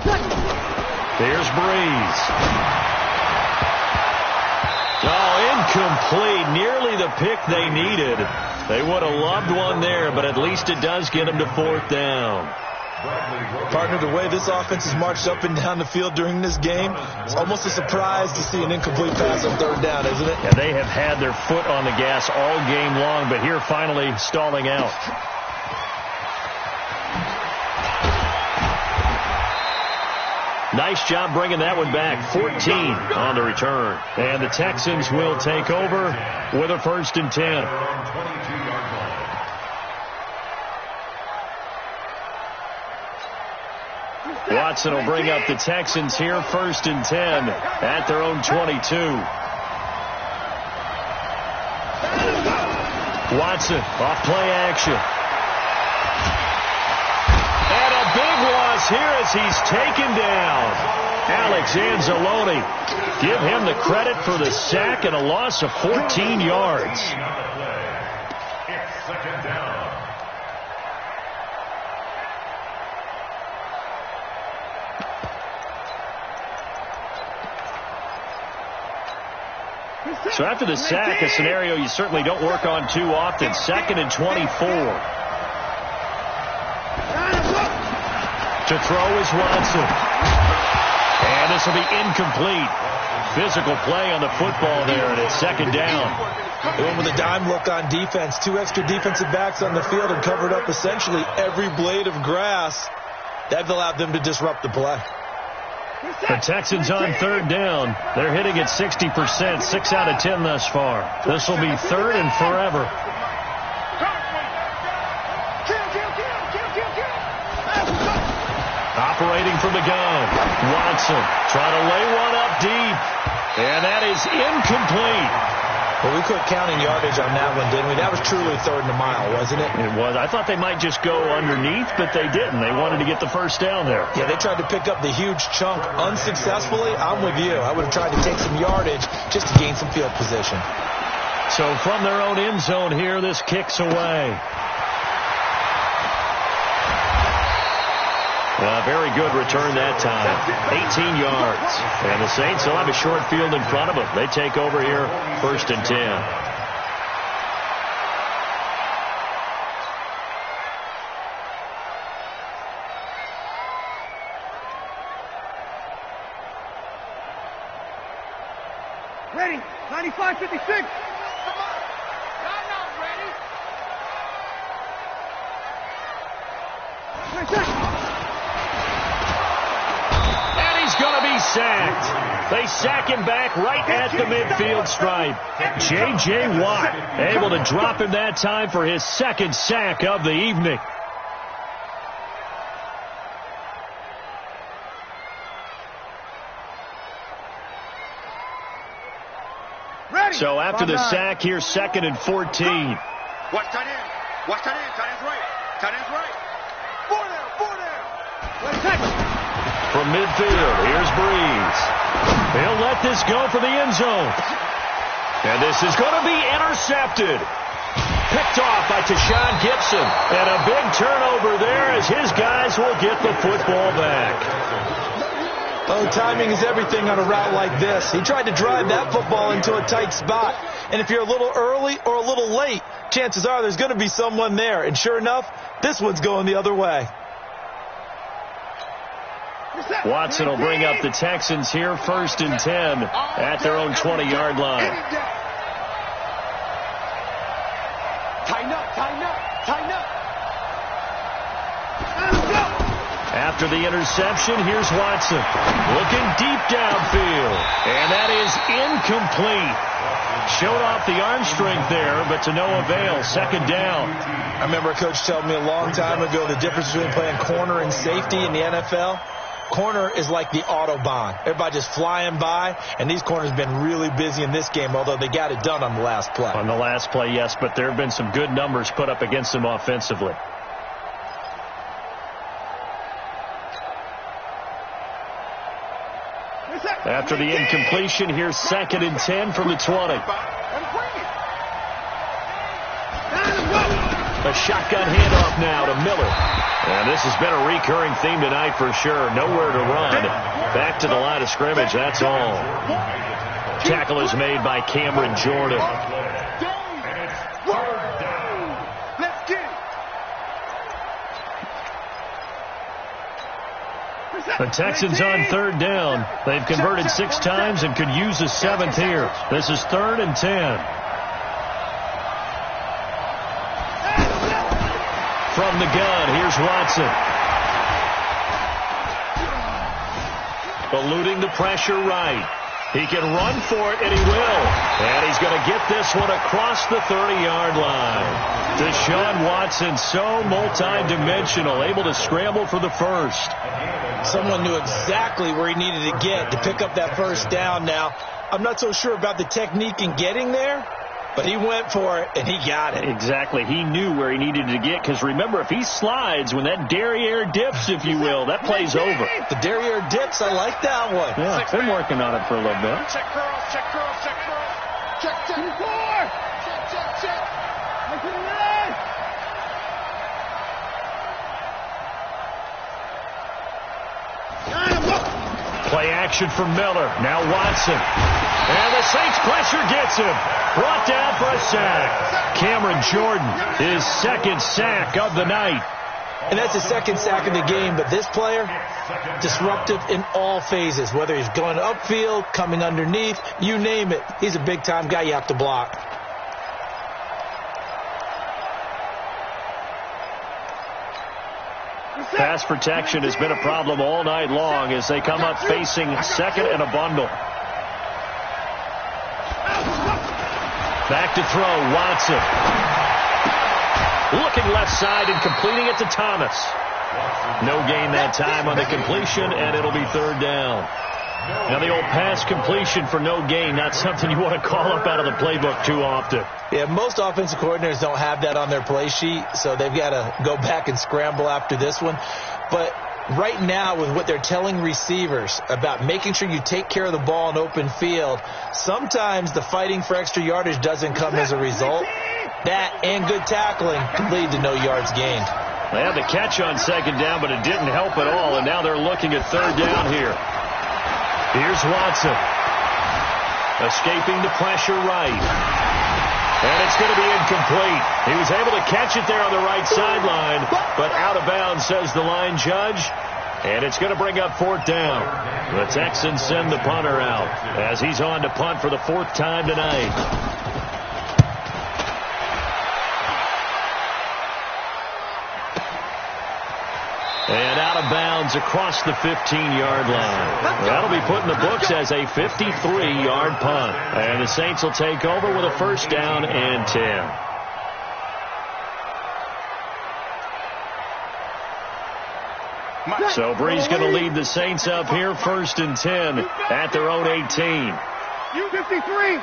Here's Breeze. Oh, incomplete. Nearly the pick they needed. They would have loved one there, but at least it does get them to 4th down. Partner, the way this offense has marched up and down the field during this game, it's almost a surprise to see an incomplete pass on 3rd down, isn't it? Yeah, they have had their foot on the gas all game long, but here finally stalling out. Nice job bringing that one back. 14 on the return. And the Texans will take over with a 1st and 10. Watson will bring up the Texans here, 1st and 10 at their own 22. Watson off play action. And a big loss here as he's taken down. Alex Anzalone. Give him the credit for the sack and a loss of 14 yards. It's 2nd down. So after the sack, a scenario you certainly don't work on too often. 2nd and 24. To throw is Watson. And this will be incomplete. Physical play on the football there, and it's 2nd down. Going with a dime look on defense. 2 extra defensive backs on the field and covered up essentially every blade of grass. That allowed them to disrupt the play. The Texans on 3rd down. They're hitting at 60%, 6 out of 10 thus far. This will be 3rd and forever. Operating from the gun. Watson trying to lay one up deep. And that is incomplete. Well, we quit counting yardage on that one, didn't we? That was truly 3rd and a mile, wasn't it? It was. I thought they might just go underneath, but they didn't. They wanted to get the 1st down there. Yeah, they tried to pick up the huge chunk unsuccessfully. I'm with you. I would have tried to take some yardage just to gain some field position. So from their own end zone here, this kicks away. Very good return that time. 18 yards. And the Saints will have a short field in front of them. They take over here, 1st and 10. Ready. 95-56. Come on. Line up, ready. Going to be sacked. They sack him back right at the midfield stripe. J.J. Watt able to drop him that time for his 2nd sack of the evening. So after the sack, here's 2nd and 14. Watch tight end. Watch tight end. Tight end's right. Tight end's right. 4 down. Let's take it. From midfield, here's Breeze. He'll let this go for the end zone. And this is going to be intercepted. Picked off by Tashawn Gibson. And a big turnover there as his guys will get the football back. Oh, timing is everything on a route like this. He tried to drive that football into a tight spot. And if you're a little early or a little late, chances are there's going to be someone there. And sure enough, this one's going the other way. Watson will bring up the Texans here, 1st and 10 at their own 20-yard line. Tighten up, tighten up, tighten up. After the interception, here's Watson. Looking deep downfield. And that is incomplete. Showed off the arm strength there, but to no avail. 2nd down. I remember a coach telling me a long time ago the difference between playing corner and safety in the NFL. Corner is like the Autobahn. Everybody just flying by, and these corners have been really busy in this game, although they got it done on the last play. On the last play, yes, but there have been some good numbers put up against them offensively. After the incompletion, here's 2nd and 10 from the 20. A shotgun handoff now to Miller. And this has been a recurring theme tonight for sure. Nowhere to run. Back to the line of scrimmage, that's all. Tackle is made by Cameron Jordan. Let's get it. The Texans on third down. They've converted 6 times and could use a 7th here. This is 3rd and 10. From the gun, here's Watson. Eluding the pressure right. He can run for it, and he will. And he's going to get this one across the 30-yard line. Deshaun Watson, so multi-dimensional, able to scramble for the first. Someone knew exactly where he needed to get to pick up that first down. Now, I'm not so sure about the technique in getting there, but he went for it, and he got it. Exactly. He knew where he needed to get, because remember, if he slides, when that derriere dips, if you will, that play's over. The derriere dips, I like that one. Yeah, been working on it for a little bit. Check girls, check girls, check girls. Check, check. 4. Check, check, check. Make it alive. Play action from Miller. Now Watson. And the Saints pressure gets him. Brought down for a sack. Cameron Jordan, his 2nd sack of the night. And that's his 2nd sack of the game, but this player, disruptive in all phases, whether he's going upfield, coming underneath, you name it. He's a big-time guy you have to block. Pass protection has been a problem all night long as they come up facing 2nd and a bundle. Back to throw, Watson. Looking left side and completing it to Thomas. No gain that time on the completion, and it'll be 3rd down. Now the old pass completion for no gain, not something you want to call up out of the playbook too often. Yeah, most offensive coordinators don't have that on their play sheet, so they've got to go back and scramble after this one. But right now, with what they're telling receivers about making sure you take care of the ball in open field, sometimes the fighting for extra yardage doesn't come as a result. That and good tackling can lead to no yards gained. They had the catch on 2nd down, but it didn't help at all, and now they're looking at 3rd down here. Here's Watson. Escaping the pressure right. And it's going to be incomplete. He was able to catch it there on the right sideline, but out of bounds, says the line judge. And it's going to bring up 4th down. The Texans send the punter out as he's on to punt for the 4th time tonight. And out of bounds across the 15-yard line. That'll be put in the books as a 53-yard punt. And the Saints will take over with a 1st down and 10. So Bree's going to lead the Saints up here 1st and 10 at their own 18. 53.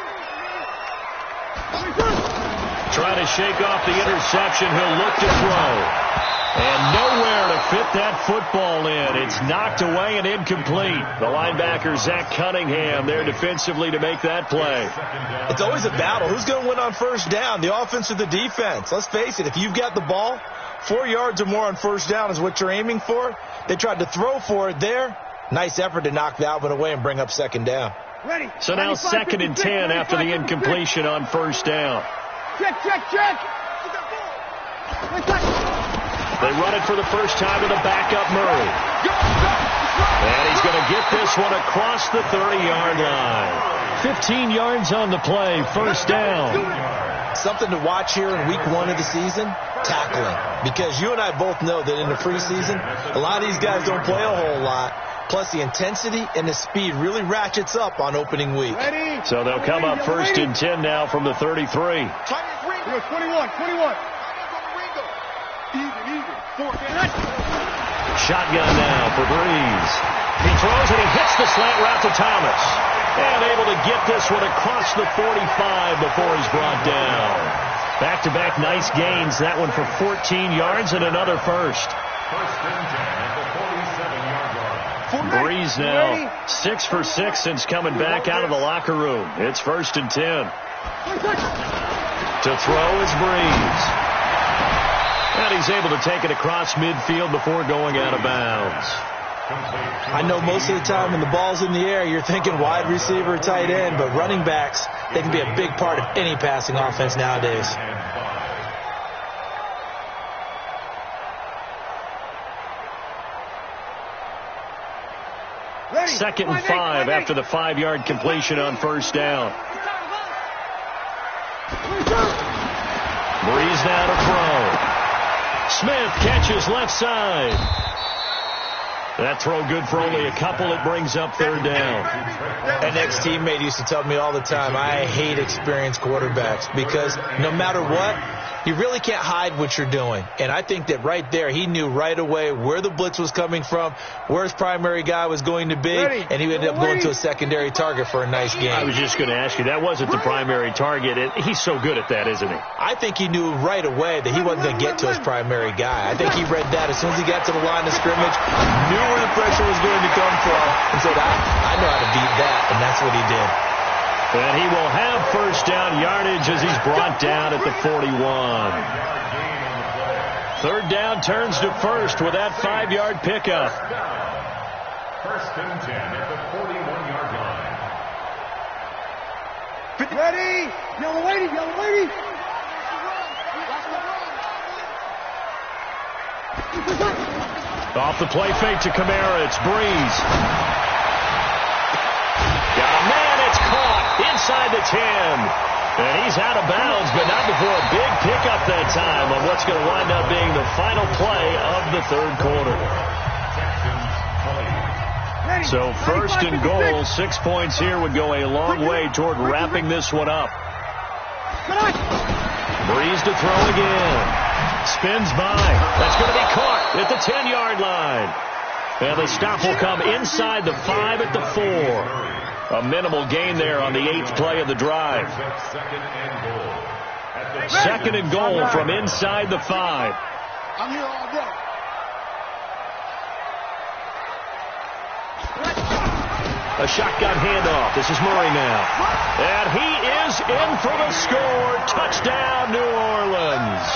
Trying to shake off the interception. He'll look to throw. And nowhere to fit that football in. It's knocked away and incomplete. The linebacker, Zach Cunningham, there defensively to make that play. It's always a battle. Who's going to win on 1st down, the offense or the defense? Let's face it, if you've got the ball, 4 yards or more on 1st down is what you're aiming for. They tried to throw for it there. Nice effort to knock that one away and bring up 2nd down. Ready. So now 2nd and 10 after the incompletion on 1st down. Check, check, check. They run it for the first time to the backup Murray. And he's going to get this one across the 30-yard line. 15 yards on the play, 1st down. Something to watch here in week 1 of the season, tackling. Because you and I both know that in the preseason, a lot of these guys don't play a whole lot. Plus, the intensity and the speed really ratchets up on opening week. So they'll come up 1st and 10 now from the 33. 21. Shotgun now for Breeze. He throws and he hits the slant route to Thomas. And able to get this one across the 45 before he's brought down. Back-to-back nice gains. That one for 14 yards and another first. 1st and 10 at the 47-yard line. Breeze now 6 for 6 since coming back out of the locker room. It's 1st and 10. To throw is Breeze. he's able to take it across midfield before going out of bounds. I know most of the time when the ball's in the air, you're thinking wide receiver, tight end, but running backs, they can be a big part of any passing offense nowadays. Second and 5 after the 5-yard completion on first down. Breeze now to throw. Smith catches left side. That throw good for only a couple. It brings up third down. An ex-teammate used to tell me all the time, I hate experienced quarterbacks because no matter what, you really can't hide what you're doing. And I think that right there, he knew right away where the blitz was coming from, where his primary guy was going to be, and he ended up going to a secondary target for a nice game. I was just going to ask you, that wasn't the primary target. He's so good at that, isn't he? I think he knew right away that he wasn't going to get to his primary guy. I think he read that as soon as he got to the line of scrimmage, knew where the pressure was going to come from, and said, I know how to beat that, and that's what he did. And he will have first down yardage as he's brought down at the 41. Third down turns to first with that 5-yard pickup. First and 10 at the 41-yard line. Ready? Yellow lady, yellow lady. Off the play fake to Kamara. It's Breeze. Got a man. It's caught inside the 10. And he's out of bounds, but not before a big pickup that time on what's going to wind up being the final play of the third quarter. So first and goal, 6 points here would go a long way toward wrapping this one up. Breeze to throw again. Spins by. That's going to be caught at the 10-yard line. And the stop will come inside the 5 at the 4. A minimal gain there on the 8th play of the drive. Second and goal from inside the 5. I'm here all day. A shotgun handoff. This is Murray now. And he is in for the score. Touchdown, New Orleans.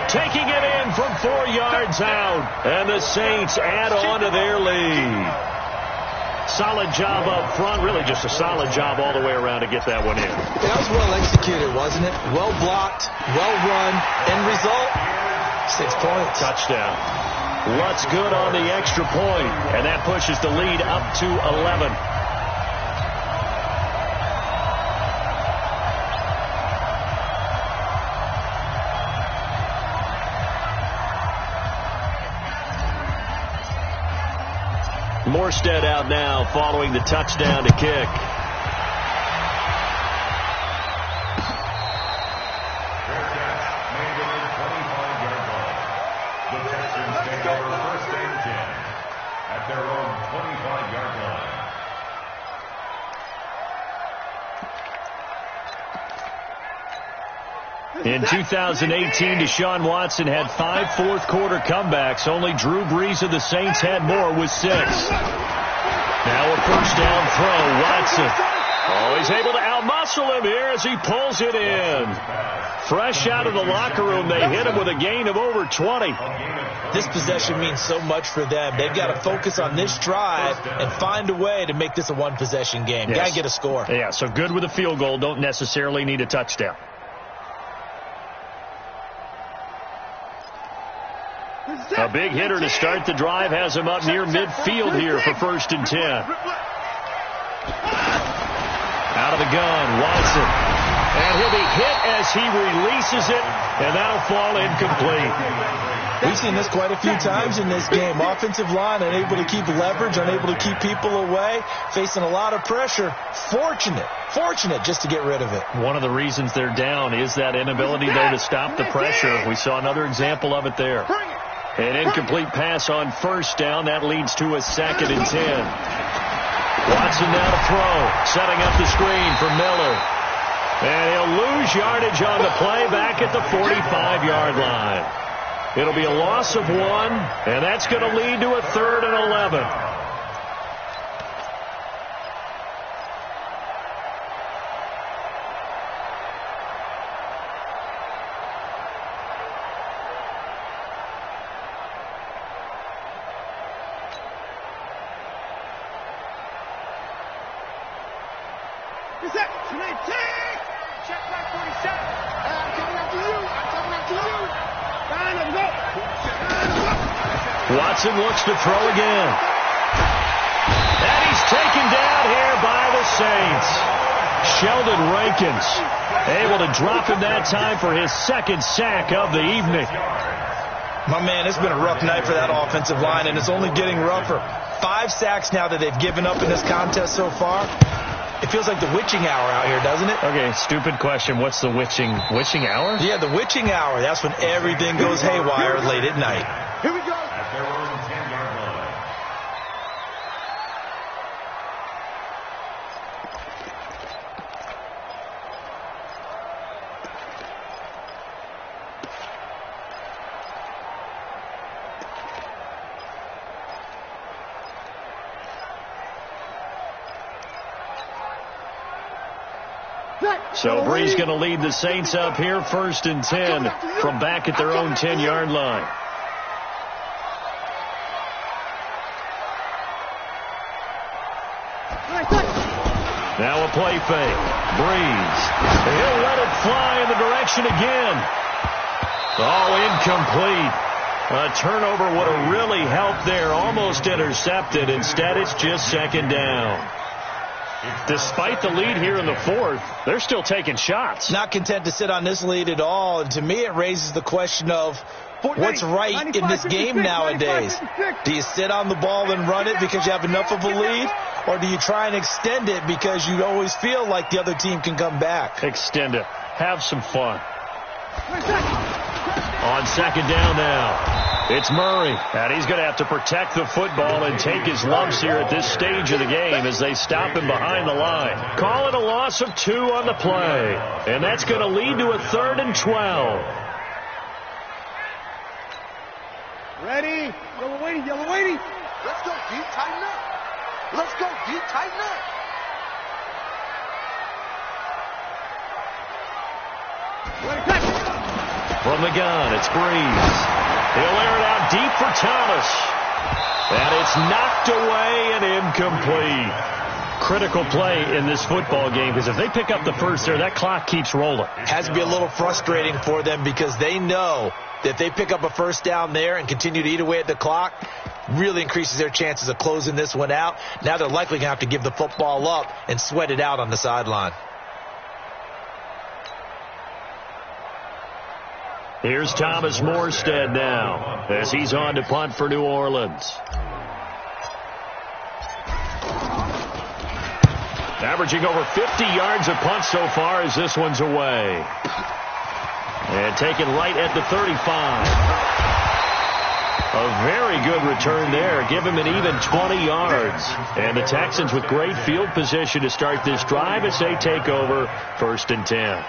Taking it in from 4 yards out. And the Saints add on to their lead. Solid job up front. Really just a solid job all the way around to get that one in. That was well executed, wasn't it? Well blocked, well run. End result, 6 points. Touchdown. Lutz good on the extra point, and that pushes the lead up to 11. Morstead out now following the touchdown to kick. The Texans take over first and 10 at their own 25-yard line. In 2018, Deshaun Watson had 5 fourth-quarter comebacks. Only Drew Brees of the Saints had more with 6. Now a first down throw. Watson. Oh, he's able to outmuscle him here as he pulls it in. Fresh out of the locker room, they hit him with a gain of over 20. This possession means so much for them. They've got to focus on this drive and find a way to make this a one-possession game. Yes. Got to get a score. Yeah, so good with a field goal. Don't necessarily need a touchdown. A big hitter to start the drive has him up near midfield here for first and 10. Out of the gun, Watson. And he'll be hit as he releases it, and that'll fall incomplete. We've seen this quite a few times in this game. Offensive line unable to keep leverage, unable to keep people away, facing a lot of pressure. Fortunate just to get rid of it. One of the reasons they're down is that inability, though, to stop the pressure. We saw another example of it there. An incomplete pass on first down. That leads to a second and 10. Watson now to throw. Setting up the screen for Miller. And he'll lose yardage on the play back at the 45-yard line. It'll be a loss of 1, and that's going to lead to a 3rd and 11. set. 219. Check right 47. I'm coming after you. I'm coming after you. Line up, go. Watson looks to throw again. And he's taken down here by the Saints. Sheldon Rankins able to drop him that time for his second sack of the evening. My man, it's been a rough night for that offensive line, and it's only getting rougher. 5 sacks now that they've given up in this contest so far. It feels like the witching hour out here, doesn't it? Okay, stupid question. What's the witching hour? Yeah, the witching hour. That's when everything goes haywire late at night. Here we go. At their own 10-yard line. So Bree's going to lead the Saints up here, 1st and 10 from back at their own 10-yard line. Now a play fake. Breeze. He'll let it fly in the direction again. Oh, incomplete. A turnover would have really helped there. Almost intercepted. Instead, it's just 2nd down. Despite the lead here in the 4th, they're still taking shots. Not content to sit on this lead at all. And to me, it raises the question of what's right in this game nowadays. Do you sit on the ball and run it because you have enough of a lead? Or do you try and extend it because you always feel like the other team can come back? Extend it. Have some fun. On 2nd down now. It's Murray, and he's going to have to protect the football and take his lumps here at this stage of the game as they stop him behind the line. Call it a loss of 2 on the play, and that's going to lead to a 3rd and 12. Ready? Yellow waiting, yellow waiting. Let's go deep, tighten up. Let's go deep, tighten up. Ready, cut. From the gun, it's Breeze. He'll air it out deep for Thomas. And it's knocked away and incomplete. Critical play in this football game, because if they pick up the first there, that clock keeps rolling. Has to be a little frustrating for them because they know that if they pick up a 1st down there and continue to eat away at the clock, really increases their chances of closing this one out. Now they're likely going to have to give the football up and sweat it out on the sideline. Here's Thomas Morstead now as he's on to punt for New Orleans. Averaging over 50 yards a punt so far as this one's away. And taken right at the 35. A very good return there. Give him an even 20 yards. And the Texans with great field position to start this drive as they take over 1st and 10.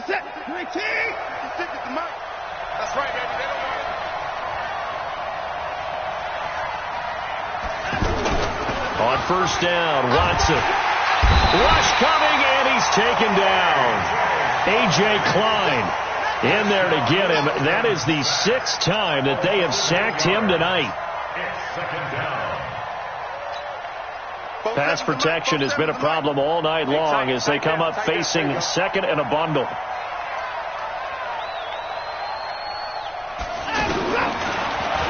Set. 19. Stick it to Mike. That's right, Andy. They don't want it. On 1st down, Watson. Rush coming, and he's taken down. A.J. Klein in there to get him. That is the 6th time that they have sacked him tonight. It's 2nd down. Pass protection has been a problem all night long as they come up facing 2nd and a bundle.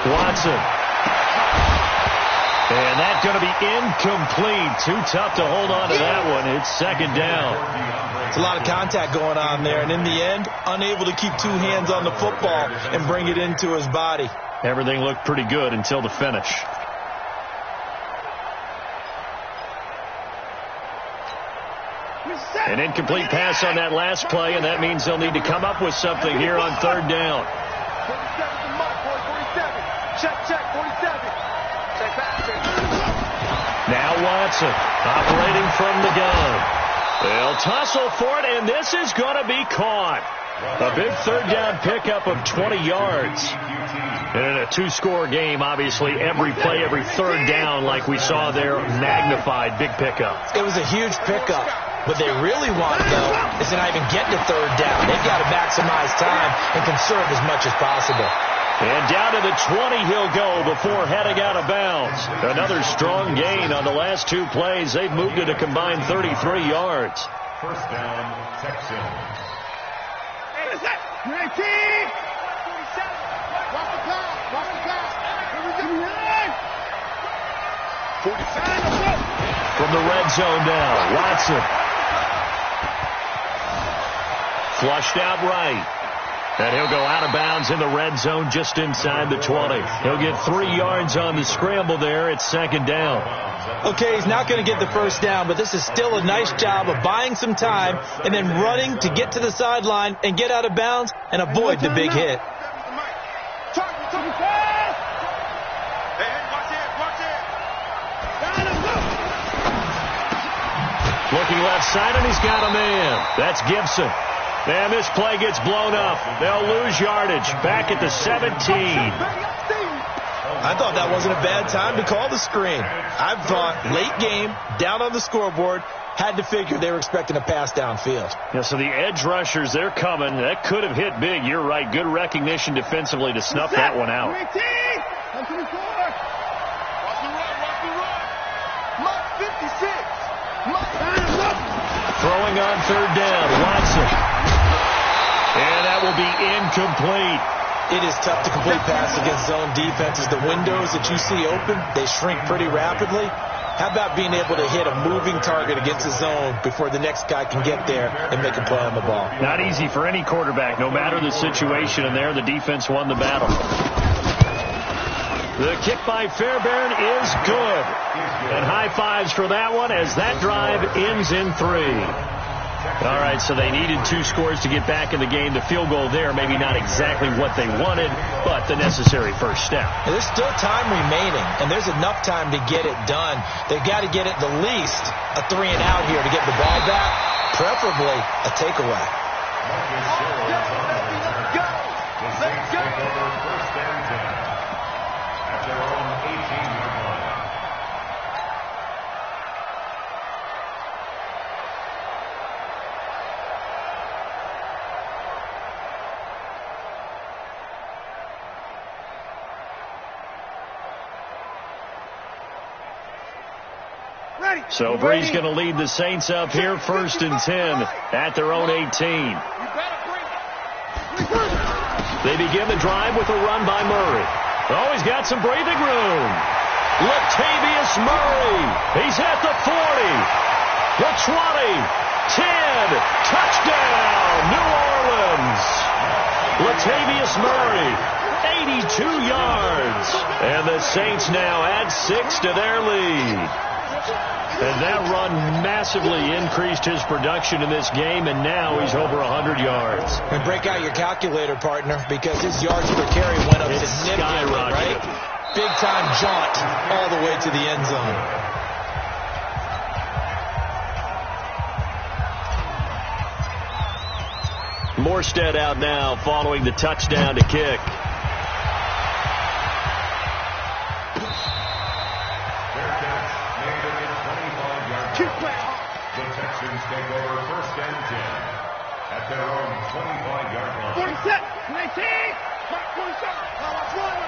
Watson. And that's going to be incomplete. Too tough to hold on to that one. It's 2nd down. It's a lot of contact going on there, and in the end, unable to keep 2 hands on the football and bring it into his body. Everything looked pretty good until the finish. An incomplete pass on that last play, and that means they'll need to come up with something here on 3rd down. 47 to Mike, boy, 47. Check, 47. Check back, check. Now Watson operating from the gun. They'll tussle for it, and this is going to be caught. A big 3rd down pickup of 20 yards. And in a 2-score game, obviously, every play, every 3rd down, like we saw there, magnified. Big pickup. It was a huge pickup. What they really want, though, is to not even get to third down. They've got to maximize time and conserve as much as possible. And down to the 20 he'll go before heading out of bounds. Another strong gain on the last two plays. They've moved it a combined 33 yards. First down, Texans. 19! 47! Walk the clock! Walk the clock! 45! From the red zone now, Watson. Flushed out right. And he'll go out of bounds in the red zone just inside the 20. He'll get 3 yards on the scramble there. It's second down. Okay, he's not going to get the first down, but this is still a nice job of buying some time and then running to get to the sideline and get out of bounds and avoid the big hit. Looking left side, and he's got a man. That's Gibson. And this play gets blown up. They'll lose yardage. Back at the 17. I thought that wasn't a bad time to call the screen. I thought late game, down on the scoreboard, had to figure they were expecting a pass downfield. Yeah, so the edge rushers, they're coming. That could have hit big. You're right. Good recognition defensively to snuff that one out. Throwing on third down, Watson. And that will be incomplete. It is tough to complete passes against zone defenses. The windows that you see open, they shrink pretty rapidly. How about being able to hit a moving target against the zone before the next guy can get there and make a play on the ball? Not easy for any quarterback, no matter the situation, and there the defense won the battle. The kick by Fairbairn is good. And high fives for that one as that drive ends in 3. All right, so they needed 2 scores to get back in the game. The field goal there, maybe not exactly what they wanted, but the necessary first step. And there's still time remaining, and there's enough time to get it done. They've got to get it the least a 3 and out here to get the ball back, preferably a takeaway. Let's go. First and 10 at their own 18-yard line. So Bree's going to lead the Saints up here, first and 10 at their own 18. They begin the drive with a run by Murray. Oh, he's got some breathing room. Latavius Murray. He's at the 40, the 20, 10. Touchdown, New Orleans. Latavius Murray, 82 yards. And the Saints now add 6 to their lead. And that run massively increased his production in this game, and now he's over 100 yards. And break out your calculator, partner, because his yards per carry went up significantly, right? Big-time jaunt all the way to the end zone. Morstead out now following the touchdown to kick. The Texans take over first and 10 at their own 25-yard line. 47, 19, 47. Watch one.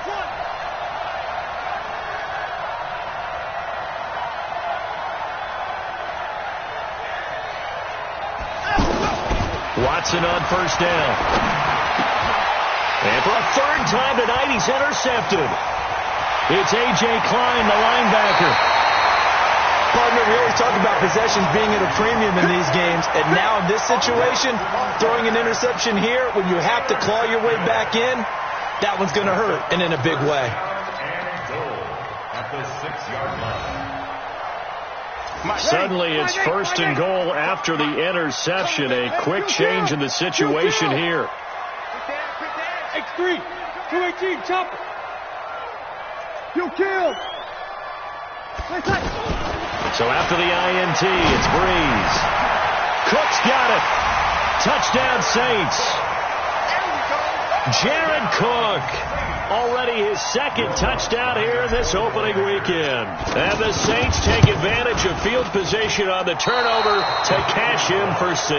Watson on first down. And for a third time tonight, he's intercepted. It's A.J. Klein, the linebacker. Partner, we always talk about possessions being at a premium in these games, and now in this situation, throwing an interception here when you have to claw your way back in, that one's going to hurt, and in a big way. And goal at the 6-yard line. Suddenly it's first and goal after the interception. A quick change in the situation here. X3, 218, chopper. You kill. So after the INT, it's Breeze. Cook's got it. Touchdown Saints. Jared Cook Already his second touchdown here in this opening weekend. And the Saints take advantage of field position on the turnover to cash in for 6.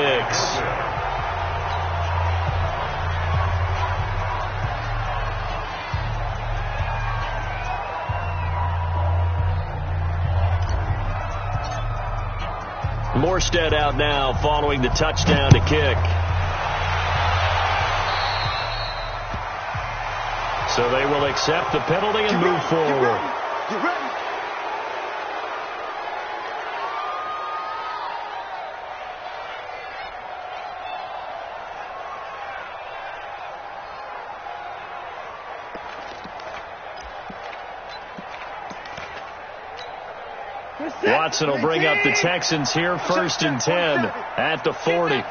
Morstead out now following the touchdown to kick. So they will accept the penalty and move forward. Get ready. Watson will bring up the Texans here, 1st and 10 at the 40. A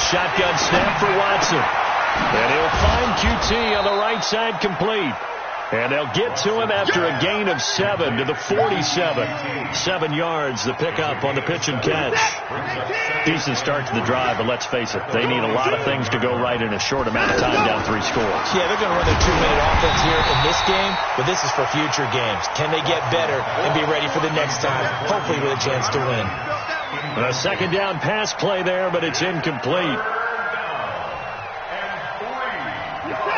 shotgun snap for Watson. And he'll find QT on the right side complete. And they'll get to him after a gain of 7 to the 47. 7 yards, the pickup on the pitch and catch. Decent start to the drive, but let's face it, they need a lot of things to go right in a short amount of time, down 3 scores. Yeah, they're going to run their 2-minute offense here in this game, but this is for future games. Can they get better and be ready for the next time, hopefully with a chance to win? A second down pass play there, but it's incomplete.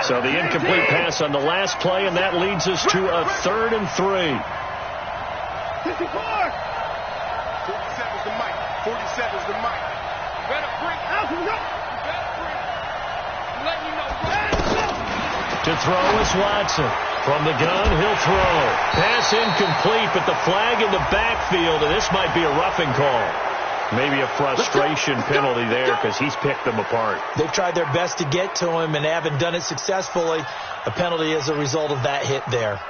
So the incomplete pass on the last play, and that leads us to a 3rd and 3. 47 is the mic. 47 is the mic. Better bring out. To throw is Watson. From the gun, he'll throw. Pass incomplete, but the flag in the backfield, and this might be a roughing call. Maybe a frustration penalty there because he's picked them apart. They've tried their best to get to him and haven't done it successfully. A penalty as a result of that hit there.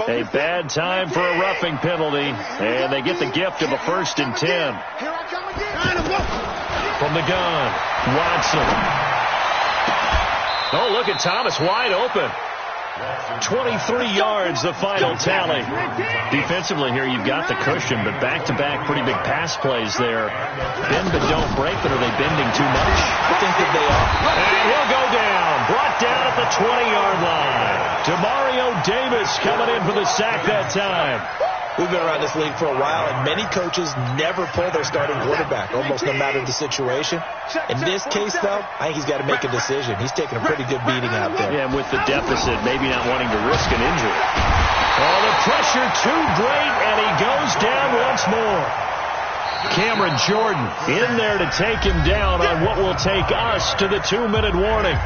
A bad time for a roughing penalty, and they get the gift of a 1st and 10. From the gun, Watson. Oh, look at Thomas wide open. 23 yards, the final tally. Defensively here, you've got the cushion, but back-to-back pretty big pass plays there. Bend but don't break, but are they bending too much? I think that they are. And he'll go down. Brought down at the 20-yard line. Demario Davis coming in for the sack that time. We've been around this league for a while, and many coaches never pull their starting quarterback, almost no matter the situation. In this case, though, I think he's got to make a decision. He's taking a pretty good beating out there. Yeah, and with the deficit, maybe not wanting to risk an injury. Oh, the pressure too great, and he goes down once more. Cameron Jordan in there to take him down on what will take us to the 2-minute warning.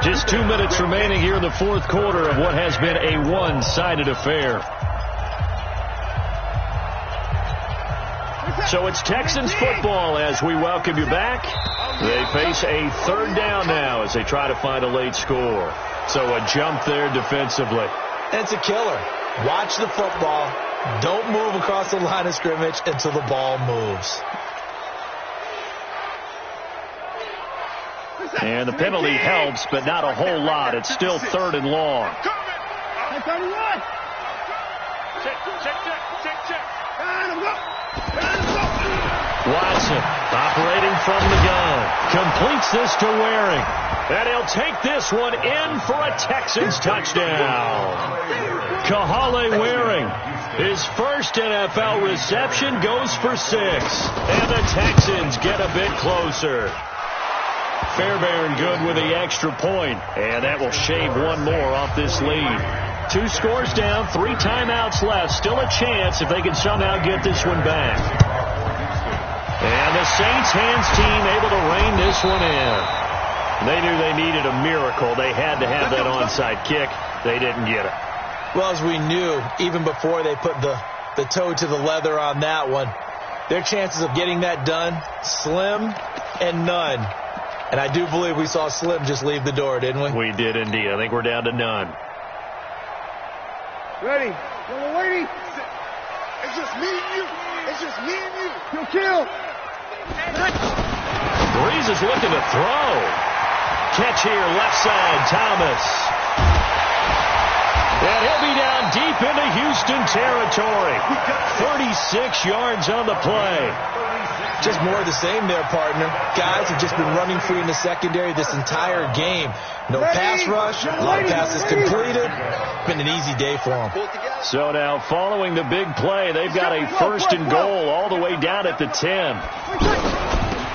Just 2 minutes remaining here in the 4th quarter of what has been a one-sided affair. So it's Texans football as we welcome you back. They face a 3rd down now as they try to find a late score. So a jump there defensively. It's a killer. Watch the football. Don't move across the line of scrimmage until the ball moves. And the penalty helps, but not a whole lot. It's still 3rd and long. Watson operating from the gun. Completes this to Waring. And he'll take this one in for a Texans touchdown. Kahale Waring, his first NFL reception, goes for 6. And the Texans get a bit closer. Fairbairn good with the extra point, and that will shave one more off this lead. 2 scores down, 3 timeouts left. Still a chance if they can somehow get this one back. And the Saints hands team able to rein this one in. They knew they needed a miracle. They had to have that onside kick. They didn't get it. Well, as we knew, even before they put the toe to the leather on that one, their chances of getting that done, slim and none. And I do believe we saw Slim just leave the door, didn't we? We did indeed. I think we're down to none. Ready. Little lady. It's just me and you. It's just me and you. You'll kill. Breeze is looking to throw. Catch here, left side, Thomas. And he'll be down deep into Houston territory. 36 yards on the play. Just more of the same there, partner. Guys have just been running free in the secondary this entire game. No pass rush, a lot of passes completed. Been an easy day for them. So now, following the big play, they've got a 1st and goal all the way down at the 10.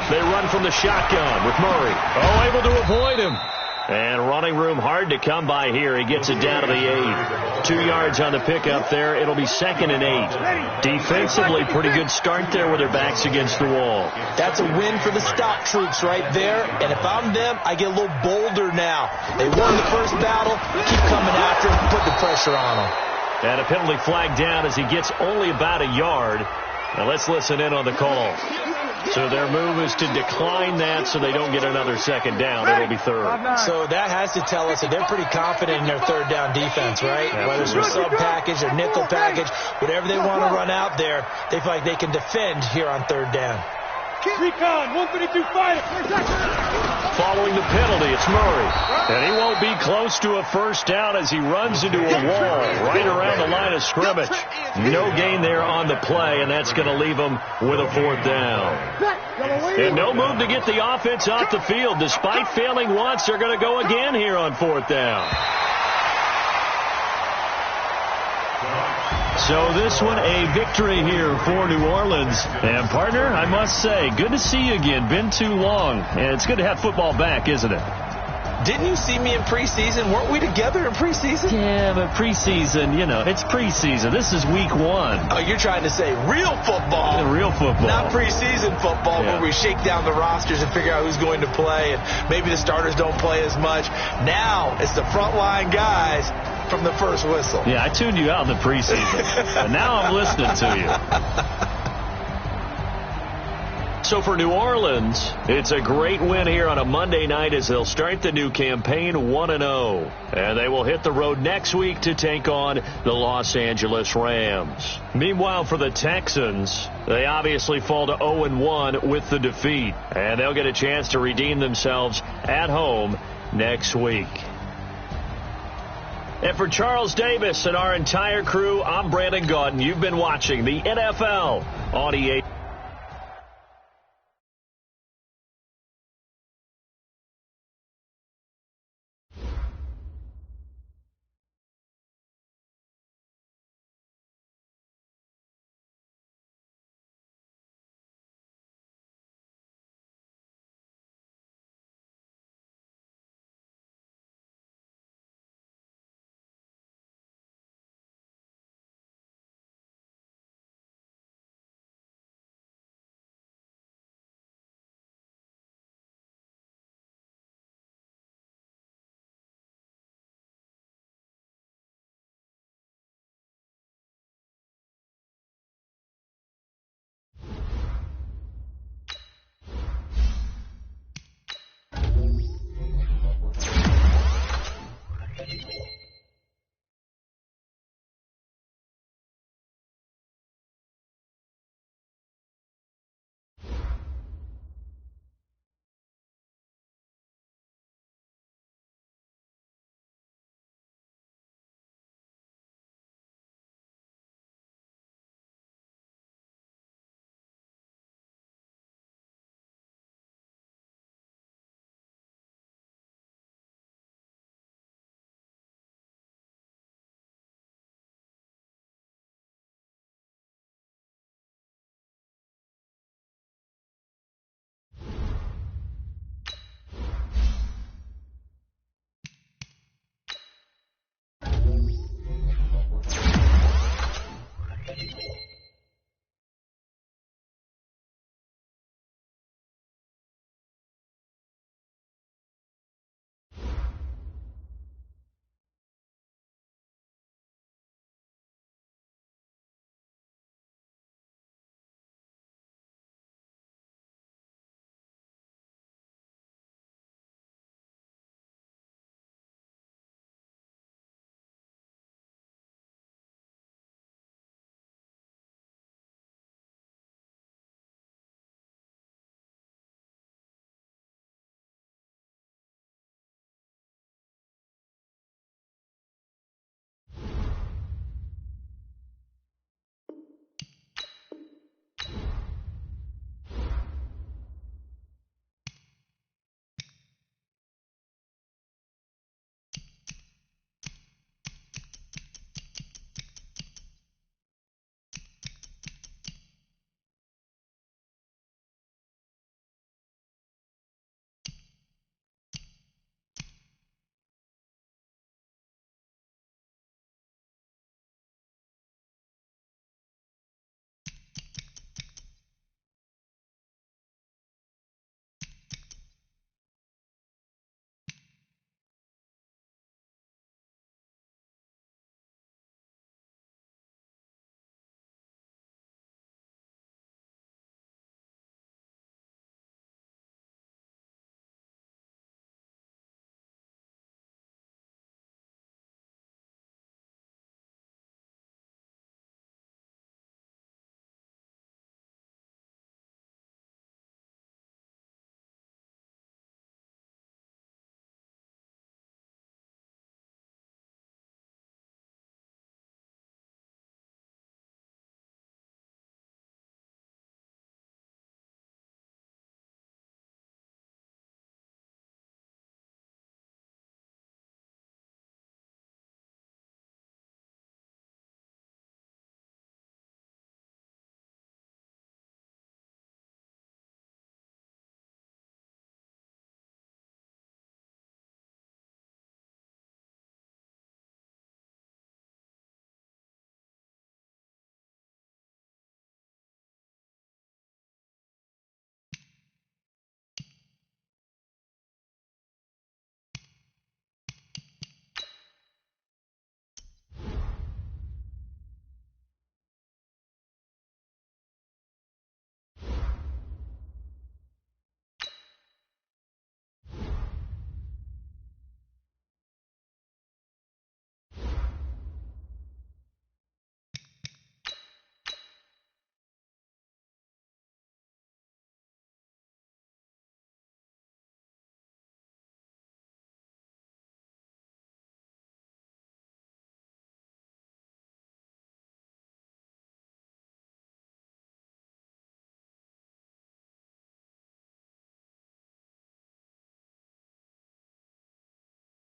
They run from the shotgun with Murray. Oh, able to avoid him. And running room hard to come by here. He gets it down to the 8. 2 yards on the pickup there. It'll be 2nd and 8. Defensively, pretty good start there with their backs against the wall. That's a win for the stop troops right there. And if I'm them, I get a little bolder now. They won the first battle. Keep coming after him. Put the pressure on him. And a penalty flag down as he gets only about a yard. Now let's listen in on the call. So their move is to decline that so they don't get another 2nd down. It'll be 3rd. So that has to tell us that they're pretty confident in their 3rd down defense, right? Whether it's a sub package or nickel package, whatever they want to run out there, they feel like they can defend here on 3rd down. Recon, 132 fighter. Following the penalty, it's Murray. And he won't be close to a 1st down as he runs into a wall right around the line of scrimmage. No gain there on the play, and that's going to leave him with a 4th down. And no move to get the offense off the field. Despite failing once, they're going to go again here on 4th down. So this one, a victory here for New Orleans. And, partner, I must say, good to see you again. Been too long. And it's good to have football back, isn't it? Didn't you see me in preseason? Weren't we together in preseason? Yeah, but preseason, you know, it's preseason. This is week 1. Oh, you're trying to say real football. Yeah, real football. Not preseason football where we shake down the rosters and figure out who's going to play, and maybe the starters don't play as much. Now it's the frontline guys from the first whistle. Yeah, I tuned you out in the preseason, and now I'm listening to you. So for New Orleans, it's a great win here on a Monday night as they'll start the new campaign 1-0. And they will hit the road next week to take on the Los Angeles Rams. Meanwhile, for the Texans, they obviously fall to 0-1 with the defeat. And they'll get a chance to redeem themselves at home next week. And for Charles Davis and our entire crew, I'm Brandon Gaudin. You've been watching the NFL on EA.